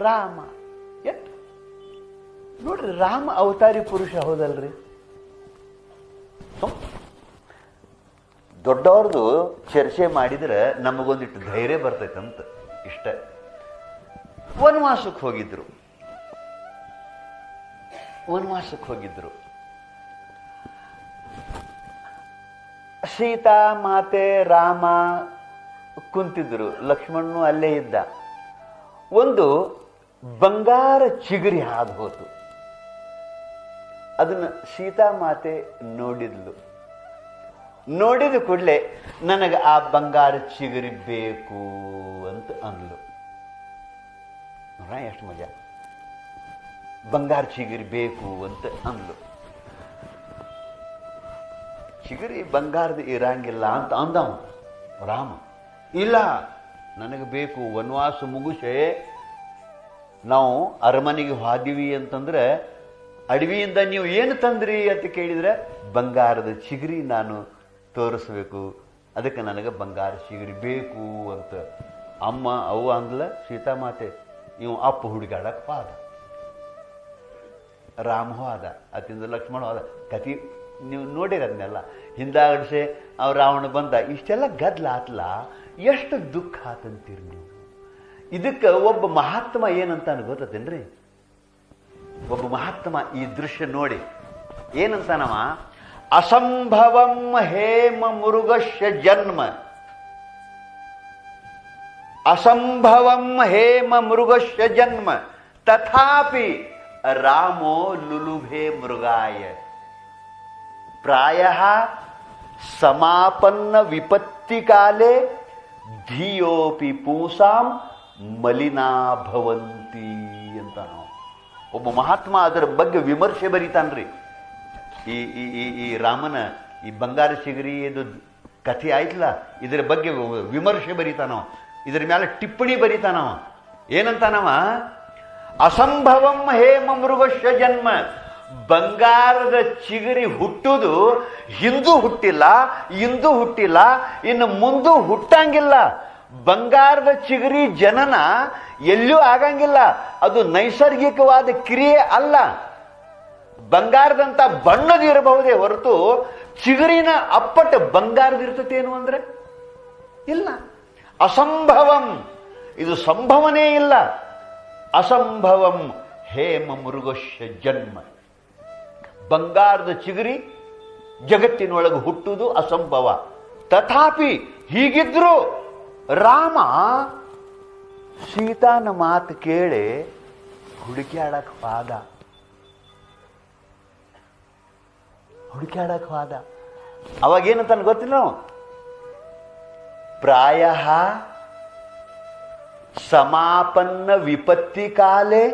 ರಾಮ ನೋಡ್ರಿ, ರಾಮ ಅವತಾರಿ ಪುರುಷ ಹೌದಲ್ರಿ. ದೊಡ್ಡವ್ರದ್ದು ಚರ್ಚೆ ಮಾಡಿದ್ರೆ ನಮಗೊಂದಿಟ್ಟು ಧೈರ್ಯ ಬರ್ತೈತಂತ. ಇಷ್ಟ ವನವಾಸಕ್ಕೆ ಹೋಗಿದ್ರು. ಸೀತಾ ಮಾತೆ ರಾಮ ಕುಂತಿದ್ರು, ಲಕ್ಷ್ಮಣನು ಅಲ್ಲೇ ಇದ್ದ. ಒಂದು ಬಂಗಾರ ಚಿಗುರಿ ಹಾದು ಹೋತು. ಅದನ್ನ ಸೀತಾ ಮಾತೆ ನೋಡಿದ ಕೂಡಲೇ ನನಗೆ ಆ ಬಂಗಾರ ಚಿಗುರಿ ಬೇಕು ಅಂತ ಅಂದ್ಲು. ಎಷ್ಟು ಮಜಾ, ಬಂಗಾರ ಚಿಗುರಿ ಬೇಕು ಅಂತ ಅಂದ್ಲು. ಚಿಗುರಿ ಬಂಗಾರದ ಇರಂಗಿಲ್ಲ ಅಂತ ಅಂದವ ರಾಮ. ಇಲ್ಲ, ನನಗೆ ಬೇಕು. ವನವಾಸ ಮುಗುಸೆ ನಾವು ಅರಮನೆಗೆ ಹೋದಿವಿ ಅಂತಂದ್ರೆ, ಅಡವಿಯಿಂದ ನೀವು ಏನು ತಂದ್ರಿ ಅಂತ ಕೇಳಿದ್ರೆ, ಬಂಗಾರದ ಚಿಗುರಿ ನಾನು ತೋರಿಸ್ಬೇಕು, ಅದಕ್ಕೆ ನನಗೆ ಬಂಗಾರ ಚಿಗುರಿ ಬೇಕು ಅಂತ ಅವ್ವ ಅಂದ್ಲ. ಸೀತಾಮಾತೆ ಇವು ಅಪ್ಪ ಹುಡುಗಾಡಕ್ಕೆ ಹೋದ, ರಾಮ ಹೋದ, ಅತ್ತಿಂದ ಲಕ್ಷ್ಮಣ ಹೋದ. ಕತಿ ನೀವು ನೋಡಿರ ಅದನ್ನೆಲ್ಲ. ಹಿಂದಾಗಡಿಸೆ ಅವ್ ರಾವಣ ಬಂದ. ಇಷ್ಟೆಲ್ಲ ಗದ್ಲ ಆತ್ಲ, ಎಷ್ಟು ದುಃಖ ಆತಂತೀರಿ ನೀವು. ಇದಕ್ಕೆ ಒಬ್ಬ ಮಹಾತ್ಮ ಏನಂತ ಗೊತ್ತೇನ್ರಿ? ಒಬ್ಬ ಮಹಾತ್ಮ ಈ ದೃಶ್ಯ ನೋಡಿ ಏನಂತಾನವ, ಅಸಂಭವಂ ಹೇಮ ಮೃಗಶ್ಯ ಜನ್ಮ, ಅಸಂಭವಂ ಹೇಮ ಮೃಗಶ್ಯ ಜನ್ಮ ತಥಾಪಿ ರಾಮೋ ಲುಲುಭೆ ಮೃಗಾಯ ಪ್ರಾಯಃ ಸಮಾಪನ್ನ ವಿಪತ್ತಿ ಕಾಲೇ ಧಿಯೋಪಿ ಪೂಸಾಂ ಮಲಿನಾ ಭವಂತಿ ಅಂತ ನಾವು. ಒಬ್ಬ ಮಹಾತ್ಮ ಅದರ ಬಗ್ಗೆ ವಿಮರ್ಶೆ ಬರೀತಾನ್ರಿ. ಈ ರಾಮನ ಈ ಬಂಗಾರ ಚಿಗುರಿ ಇದು ಕಥೆ ಆಯ್ತಲ್ಲ, ಇದರ ಬಗ್ಗೆ ವಿಮರ್ಶೆ ಬರೀತಾನವ, ಇದರ ಮೇಲೆ ಟಿಪ್ಪಣಿ ಬರೀತಾನವ. ಏನಂತಾನವ, ಅಸಂಭವಂ ಹೇಮ ಮೃಗಶ್ಯ ಜನ್ಮ, ಬಂಗಾರದ ಚಿಗುರಿ ಹುಟ್ಟುದು ಹಿಂದೂ ಹುಟ್ಟಿಲ್ಲ, ಇಂದು ಹುಟ್ಟಿಲ್ಲ, ಇನ್ನು ಮುಂದೂ ಹುಟ್ಟಂಗಿಲ್ಲ. ಬಂಗಾರದ ಚಿಗುರಿ ಜನನ ಎಲ್ಲೂ ಆಗಂಗಿಲ್ಲ. ಅದು ನೈಸರ್ಗಿಕವಾದ ಕ್ರಿಯೆ ಅಲ್ಲ. ಬಂಗಾರದಂತ ಬಣ್ಣದಿರಬಹುದೇ ಹೊರತು ಚಿಗುರಿನ ಅಪ್ಪಟ ಬಂಗಾರದಿರ್ತತೇನು ಅಂದ್ರೆ ಇಲ್ಲ. ಅಸಂಭವಂ, ಇದು ಸಂಭವನೇ ಇಲ್ಲ. ಅಸಂಭವಂ ಹೇಮ ಮೃಗಶ್ಯ ಜನ್ಮ, ಬಂಗಾರದ ಚಿಗುರಿ ಜಗತ್ತಿನೊಳಗೆ ಹುಟ್ಟುವುದು ಅಸಂಭವ. ತಥಾಪಿ ಹೀಗಿದ್ರು ರಾಮ ಸೀತಾನ ಮಾತು ಕೇಳಿ ಹುಡುಕ್ಯಾಡಕ್ ಹೋದ. ಅವಾಗೇನಂತ ಗೊತ್ತಿಲ್ಲ ನಾವು, ಪ್ರಾಯ ಸಮಾಪನ್ನ ವಿಪತ್ತಿ ಕಾಲೇ,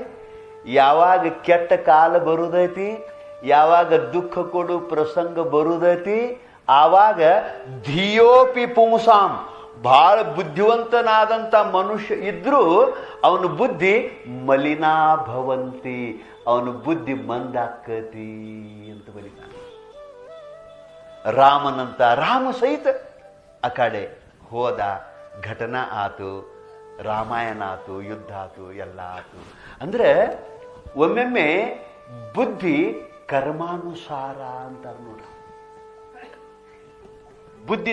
ಯಾವಾಗ ಕೆಟ್ಟ ಕಾಲ ಬರುದೈತಿ, ಯಾವಾಗ ದುಃಖ ಕೊಡು ಪ್ರಸಂಗ ಬರುದೈತಿ, ಆವಾಗ ಧಿಯೋಪಿ ಪುಂಸಾಂ, ಬಹಳ ಬುದ್ಧಿವಂತನಾದಂಥ ಮನುಷ್ಯ ಇದ್ರೂ ಅವನ ಬುದ್ಧಿ ಮಲಿನಾ ಭವಂತಿ, ಅವನ ಬುದ್ಧಿ ಮಂದಾಕತಿ ಅಂತ ಬಲಿತಾನೆ. ರಾಮನಂತ ರಾಮ ಸಹಿತ ಆ ಕಡೆ ಹೋದ, ಘಟನಾ ಆತು, ರಾಮಾಯಣ ಆತು, ಯುದ್ಧ ಆತು, ಎಲ್ಲ ಆತು. ಅಂದ್ರೆ ಒಮ್ಮೊಮ್ಮೆ ಬುದ್ಧಿ ಕರ್ಮಾನುಸಾರ ಅಂತಾರೆ ನೋಡ್ರಿ. ಬುದ್ಧಿ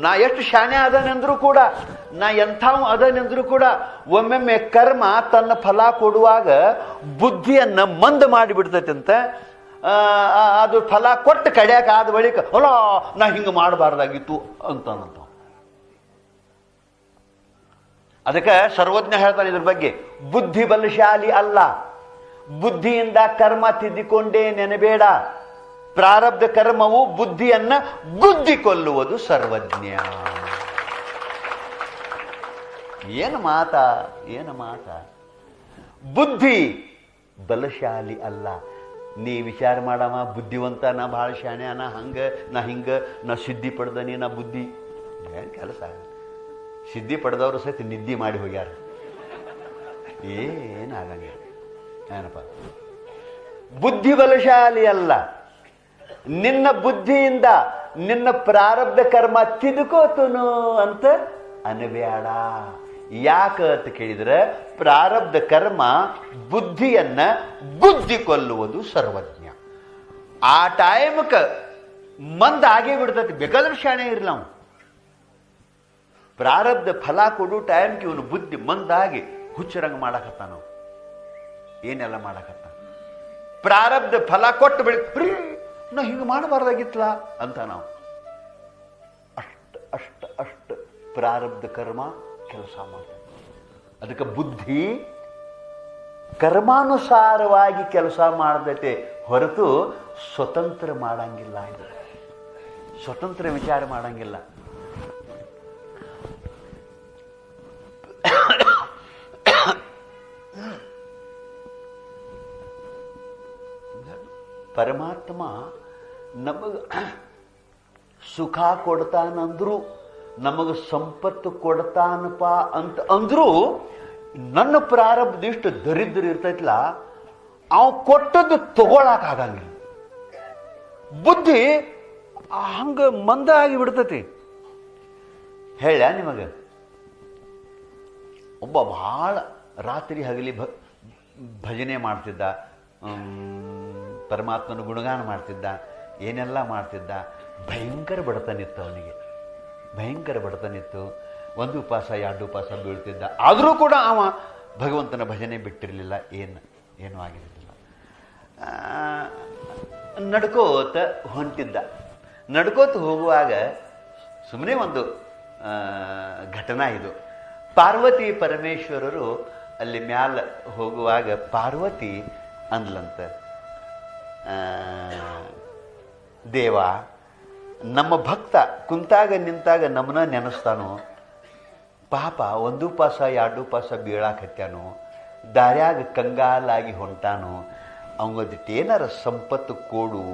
ನಾ ಎಷ್ಟು ಶಾಣೆ ಅದನೆಂದ್ರೂ ಕೂಡ, ನಾ ಎಂಥವು ಅದನೆಂದ್ರೂ ಕೂಡ ಒಮ್ಮೊಮ್ಮೆ ಕರ್ಮ ತನ್ನ ಫಲ ಕೊಡುವಾಗ ಬುದ್ಧಿಯನ್ನ ಮಂದ ಮಾಡಿಬಿಡ್ತೈತೆ ಅಂತ. ಅದು ಫಲ ಕೊಟ್ಟು ಕಡಿಯಾಕ ಆದ ಬಳಿಕ ಹೊಲ ನಾ ಹಿಂಗೆ ಮಾಡಬಾರ್ದಾಗಿತ್ತು ಅಂತಂತ. ಅದಕ್ಕೆ ಸರ್ವಜ್ಞ ಹೇಳ್ತಾನೆ ಇದ್ರ ಬಗ್ಗೆ, ಬುದ್ಧಿ ಬಲಶಾಲಿ ಅಲ್ಲ, ಬುದ್ಧಿಯಿಂದ ಕರ್ಮ ತಿದ್ದಿಕೊಂಡೇ ನೆನಬೇಡ, ಪ್ರಾರಬ್ಧ ಕರ್ಮವು ಬುದ್ಧಿಯನ್ನ ಗುದ್ದಿಕೊಳ್ಳುವುದು ಸರ್ವಜ್ಞ. ಏನು ಮಾತ. ಬುದ್ಧಿ ಬಲಶಾಲಿ ಅಲ್ಲ. ನೀ ವಿಚಾರ ಮಾಡಮ್ಮ, ಬುದ್ಧಿವಂತ ನಾ ಭಾಳ ಶಾಣೆ, ನಾ ಹಿಂಗ ನಾ ಸಿದ್ಧಿ ಪಡೆದನಿ, ನಾ ಬುದ್ಧಿ ಏನು ಕೆಲಸ. ಸಿದ್ಧಿ ಪಡೆದವರು ಸಹಿತ ನಿದ್ದೆ ಮಾಡಿ ಹೋಗ್ಯಾರ, ಏನಾಗಂಗಿಲ್ಲ. ಏನಪ್ಪ, ಬುದ್ಧಿ ಬಲಶಾಲಿ ಅಲ್ಲ. ನಿನ್ನ ಬುದ್ಧಿಯಿಂದ ನಿನ್ನ ಪ್ರಾರಬ್ಧ ಕರ್ಮ ತಿದ್ಕೋತನು ಅಂತ ಅನಬೇಡ. ಯಾಕ ಅಂತ ಕೇಳಿದ್ರೆ, ಪ್ರಾರಬ್ಧ ಕರ್ಮ ಬುದ್ಧಿಯನ್ನ ಗುದ್ದಿಕೊಳ್ಳುವುದು ಸರ್ವಜ್ಞ. ಆ ಟೈಮ್ಕ ಮಂದ ಆಗೇ ಬಿಡ್ತೈತಿ, ಬೇಕಾದ್ರೆ ಶಾಣೆ ಇರಲಿ. ನಾವು ಪ್ರಾರಬ್ಧ ಫಲ ಕೊಡು ಟೈಮ್ಗೆ ಇವನು ಬುದ್ಧಿ ಮಂದಾಗಿ ಹುಚ್ಚರಂಗ ಮಾಡಕತ್ತ. ನಾವು ಏನೆಲ್ಲ ಮಾಡಕತ್ತ, ಪ್ರಾರಬ್ಧ ಫಲ ಕೊಟ್ಟು ಬೆಳಿ ನಾ ಹಿಂಗೆ ಮಾಡಬಾರ್ದಾಗಿತ್ತಲ್ಲ ಅಂತ ನಾವು ಅಷ್ಟು ಪ್ರಾರಬ್ಧ ಕರ್ಮ ಕೆಲಸ ಮಾಡ್ತೇವೆ. ಅದಕ್ಕೆ ಬುದ್ಧಿ ಕರ್ಮಾನುಸಾರವಾಗಿ ಕೆಲಸ ಮಾಡದೈತೆ ಹೊರತು ಸ್ವತಂತ್ರ ಮಾಡಂಗಿಲ್ಲ. ಇದು ಸ್ವತಂತ್ರ ವಿಚಾರ ಮಾಡಂಗಿಲ್ಲ. ಪರಮಾತ್ಮ ನಮಗ ಸುಖ ಕೊಡ್ತಾನಂದ್ರು, ನಮಗ ಸಂಪತ್ತು ಕೊಡ್ತಾನಪ್ಪ ಅಂತ ಅಂದ್ರು, ನನ್ನ ಪ್ರಾರಬ್ಧ ಇಷ್ಟು ದರಿದ್ರ ಇರ್ತೈತಲ್ಲ, ಅವ್ ಕೊಟ್ಟದ್ದು ತಗೊಳಕಾಗಂಗಿಲ್ಲ. ಬುದ್ಧಿ ಹಂಗ ಮಂದ ಆಗಿ ಬಿಡ್ತತಿ. ಹೇಳ ನಿಮಗ, ಒಬ್ಬ ಬಹಳ ರಾತ್ರಿ ಹಗಲಿ ಭಜನೆ ಮಾಡ್ತಿದ್ದ, ಪರಮಾತ್ಮನ ಗುಣಗಾನ ಮಾಡ್ತಿದ್ದ, ಏನೆಲ್ಲ ಮಾಡ್ತಿದ್ದ. ಭಯಂಕರ ಬಡತನಿತ್ತು ಅವನಿಗೆ, ಭಯಂಕರ ಬಡತನಿತ್ತು. 1 ಉಪವಾಸ 2 ಉಪವಾಸ ಬೀಳ್ತಿದ್ದ. ಆದರೂ ಕೂಡ ಅವ ಭಗವಂತನ ಭಜನೆ ಬಿಟ್ಟಿರಲಿಲ್ಲ, ಏನೂ ಆಗಿರಲಿಲ್ಲ. ನಡ್ಕೋತ ಹೊಂಟಿದ್ದ. ನಡ್ಕೋತ ಹೋಗುವಾಗ ಸುಮ್ಮನೆ ಒಂದು ಘಟನಾ ಇದು. ಪಾರ್ವತಿ ಪರಮೇಶ್ವರರು ಅಲ್ಲಿ ಮ್ಯಾಲ ಹೋಗುವಾಗ ಪಾರ್ವತಿ ಅಂದ್ಲಂತ, ದೇವ, ನಮ್ಮ ಭಕ್ತ ಕುಂತಾಗ ನಿಂತಾಗ ನಮ್ಮನ್ನ ನೆನೆಸ್ತಾನು, ಪಾಪ 1 ಉಪವಾಸ 2 ಉಪವಾಸ ಬೀಳಾಕತ್ಯಾನು, ದಾರ್ಯಾಗ ಕಂಗಾಲಾಗಿ ಹೊಂಟಾನು, ಅವಂಗದಿಟ್ಟೇನಾರ ಸಂಪತ್ತು ಕೊಡು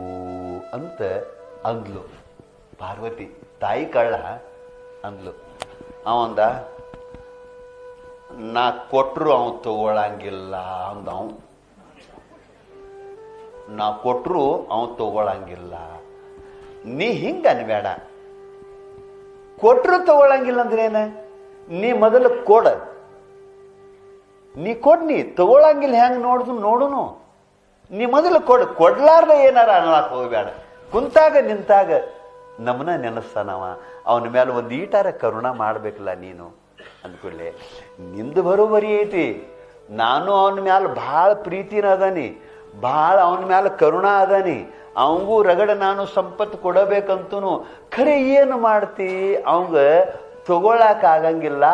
ಅಂತ ಅಂದ್ಲು ಪಾರ್ವತಿ. ತಾಯಿ ಕಳ್ಳ ಅಂದ್ಲು. ಅವಂದ, ನಾ ಕೊಟ್ಟರು ಅವ್ ತಗೊಳಂಗಿಲ್ಲ ಅಂದ. ನಾ ಕೊಟ್ಟರು ಅವ್ ತಗೊಳಂಗಿಲ್ಲ. ನೀ ಹಿಂಗ ಅನ್ಬೇಡ. ಕೊಟ್ಟರು ತಗೊಳಂಗಿಲ್ಲ ಅಂದ್ರೆ ಏನ? ನೀ ಮೊದಲು ಕೊಡ, ನೀ ಕೊಡ್ನಿ, ತಗೊಳಂಗಿಲ್ಲ ಹೆಂಗ್ ನೋಡುನು. ನೀ ಮೊದಲು ಕೊಡ್ಲಾರ್ದ ಏನಾರ ಅನ್ನಕ್ ಹೋಗ್ಬೇಡ. ಕುಂತಾಗ ನಿಂತಾಗ ನಮ್ಮನ್ನ ನೆನೆಸ್ತಾನವ, ಅವನ ಮೇಲೆ ಒಂದು ಈಟಾರ ಕರುಣ ಮಾಡ್ಬೇಕಲ್ಲ ನೀನು ಅಂದ್ಕೊಳ್ಳೆ. ನಿಂದು ಬರೋಬರಿ ಐತಿ, ನಾನು ಅವನ ಮ್ಯಾಲ ಭಾಳ ಪ್ರೀತಿನ ಅದಾನಿ, ಭಾಳ ಅವನ ಮ್ಯಾಲ ಕರುಣ ಅದಾನಿ, ಅವಂಗೂ ರಗಡ ನಾನು ಸಂಪತ್ತು ಕೊಡಬೇಕಂತೂ. ಖರೆ ಏನು ಮಾಡ್ತಿ, ಅವಂಗ ತಗೊಳಕಾಗಂಗಿಲ್ಲ,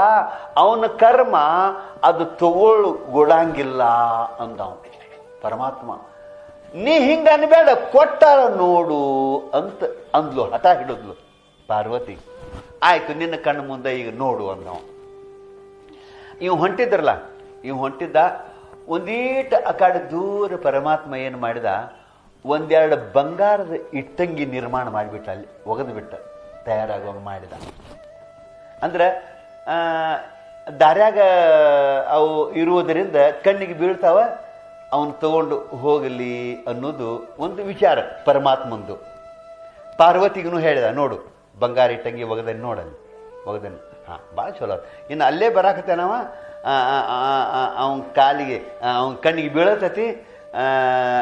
ಅವನ ಕರ್ಮ ಅದು ತಗೊಳ್ಳಂಗಿಲ್ಲ ಅಂದವ ಪರಮಾತ್ಮ. ನೀ ಹಿಂಗ ಅನ್ಬೇಡ, ಕೊಟ್ಟಾರ ನೋಡು ಅಂತ ಅಂದ್ಲು, ಹಠ ಹಿಡಿದ್ಲು ಪಾರ್ವತಿ. ಆಯ್ತು, ನಿನ್ನ ಕಣ್ಣು ಮುಂದೆ ಈಗ ನೋಡು ಅಂದವ. ಇವ್ ಹೊಂಟಿದ್ರಲ್ಲ, ಇವ್ ಹೊಂಟಿದ್ದ. ಒಂದೀಟ ಆ ಕಡೆ ದೂರ ಪರಮಾತ್ಮ ಏನು ಮಾಡಿದ, 1-2 ಬಂಗಾರದ ಇಟ್ಟಂಗಿ ನಿರ್ಮಾಣ ಮಾಡಿಬಿಟ್ಟ, ಅಲ್ಲಿ ಒಗೆದು ಬಿಟ್ಟ, ತಯಾರಾಗುವಾಗ ಮಾಡಿದ. ಅಂದ್ರೆ ದಾರ್ಯಾಗ ಅವು ಇರುವುದರಿಂದ ಕಣ್ಣಿಗೆ ಬೀಳ್ತಾವ, ಅವನು ತಗೊಂಡು ಹೋಗಲಿ ಅನ್ನೋದು ಒಂದು ವಿಚಾರ ಪರಮಾತ್ಮಂದು. ಪಾರ್ವತಿಗೂ ಹೇಳಿದ, ನೋಡು ಬಂಗಾರ ಇಟ್ಟಂಗಿ ಒಗದನ್ನು ನೋಡಲ್ಲಿ, ಒಗದನ್ನು. ಹಾಂ, ಭಾಳ ಚಲೋ. ಇನ್ನು ಅಲ್ಲೇ ಬರಾಕತ್ತೇನವ, ಅವನ ಕಾಲಿಗೆ ಅವನ ಕಣ್ಣಿಗೆ ಬೀಳತತಿ,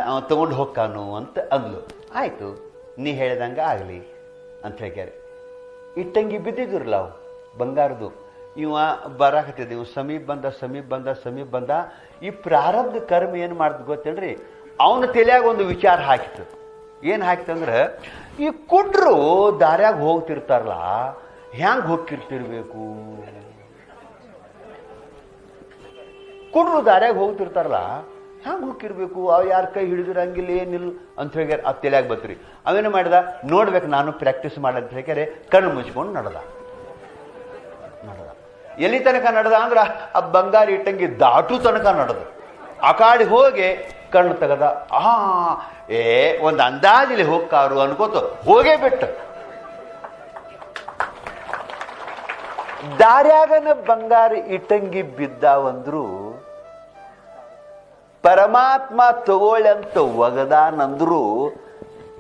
ಅವನು ತಗೊಂಡು ಹೋಗ್ತಾನು ಅಂತ ಅಂದ್ಲು. ಆಯಿತು, ನೀ ಹೇಳ್ದಂಗೆ ಆಗಲಿ ಅಂತ ಹೇಳ್ಯಾರೆ. ಇಟ್ಟಂಗಿ ಬಿದ್ದಿದ್ರಲ್ಲ ಅವು ಬಂಗಾರದು. ಇವ ಬರಾಕತ್ತಿದ್ದ, ಇವ್ ಸಮೀಪ ಬಂದ. ಈ ಪ್ರಾರಬ್ಧ ಕರ್ಮ ಏನು ಮಾಡ್ದು ಗೊತ್ತೇನ್ರಿ, ಅವನ ತಲೆಯಾಗ ಒಂದು ವಿಚಾರ ಹಾಕಿತು. ಏನು ಹಾಕಿತಂದ್ರೆ, ಈ ಕುಡ್ರು ದಾರ್ಯಾಗ ಹೋಗ್ತಿರ್ತಾರಲ್ಲ, ಹ್ಯಾಂಗ ಹೋಗ್ತಿರ್ತಿರ್ಬೇಕು? ಕುಡ್ರು ದಾರ್ಯಾಗ ಹೋಗ್ತಿರ್ತಾರಲ್ಲ, ಹ್ಯಾಂಗ ಹೋಗಿರ್ಬೇಕು? ಅವ್ ಯಾರ ಕೈ ಹಿಡಿದಿರಂಗಿಲ್ಲ, ಏನಿಲ್ಲ ಅಂತ ಹೇಳ್ಯಾರ. ಆ ತಲೆಯಾಗ ಬತ್ರಿ. ಅವೇನು ಮಾಡಿದ, ನೋಡ್ಬೇಕು ನಾನು ಪ್ರಾಕ್ಟೀಸ್ ಮಾಡಂತ ಹೇಳ್ಯಾರೆ, ಕಣ್ಣು ಮುಚ್ಕೊಂಡು ನಡೆದ. ಎಲ್ಲಿ ತನಕ ನಡೆದ ಅಂದ್ರೆ ಆ ಬಂಗಾರ ಇಟ್ಟಂಗಿ ದಾಟು ತನಕ ನಡೆದ. ಆ ಕಾಡಿ ಹೋಗಿ ಕಣ್ಣು ತೆಗದ. ಒಂದು ಅಂದಾಜಿಲಿ ಹೋಗ್ಕಾರು ಅನ್ಕೋತ ಹೋಗೇ ಬಿಟ್ಟು ದಾರ್ಯಾಗನ ಬಂಗಾರ ಇಟ್ಟಂಗಿ ಬಿದ್ದಾವಂದ್ರು ಪರಮಾತ್ಮ ತಗೊಳ್ಳಂತ ಒಗದಾನಂದ್ರು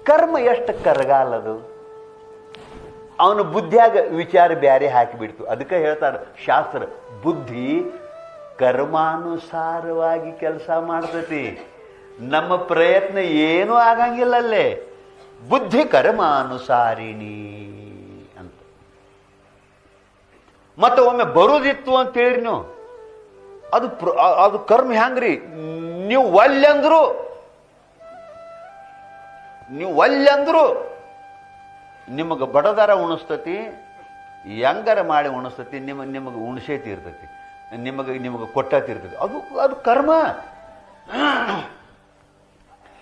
ಕರ್ಮ ಎಷ್ಟು ಕರಗಾಲದು. ಅವನ ಬುದ್ಧಿಯಾಗ ವಿಚಾರ ಬ್ಯಾರೆ ಹಾಕಿಬಿಡ್ತು. ಅದಕ್ಕೆ ಹೇಳ್ತಾರೆ ಶಾಸ್ತ್ರ, ಬುದ್ಧಿ ಕರ್ಮಾನುಸಾರವಾಗಿ ಕೆಲಸ ಮಾಡ್ತತಿ. ನಮ್ಮ ಪ್ರಯತ್ನ ಏನೂ ಆಗಂಗಿಲ್ಲ ಅಲ್ಲೇ. ಬುದ್ಧಿ ಕರ್ಮಾನುಸಾರಿಣಿ ಅಂತ. ಮತ್ತೆ ಒಮ್ಮೆ ಬರುದಿತ್ತು ಅಂತೇಳಿ ನೀವು ಅದು ಕರ್ಮ ಹ್ಯಾಂಗ್ರಿ, ನೀವು ಒಲ್ಲೆಂದ್ರು ನಿಮಗೆ ಬಡದಾರ ಉಣಿಸ್ತತಿ, ಹೆಂಗಾರ ಮಾಡಿ ಉಣಿಸ್ತತಿ, ನಿಮಗೆ ಉಣಿಸೇ ತೀರ್ತತಿ, ನಿಮಗೆ ಕೊಟ್ಟ ತೀರ್ತತಿ. ಅದು ಕರ್ಮ.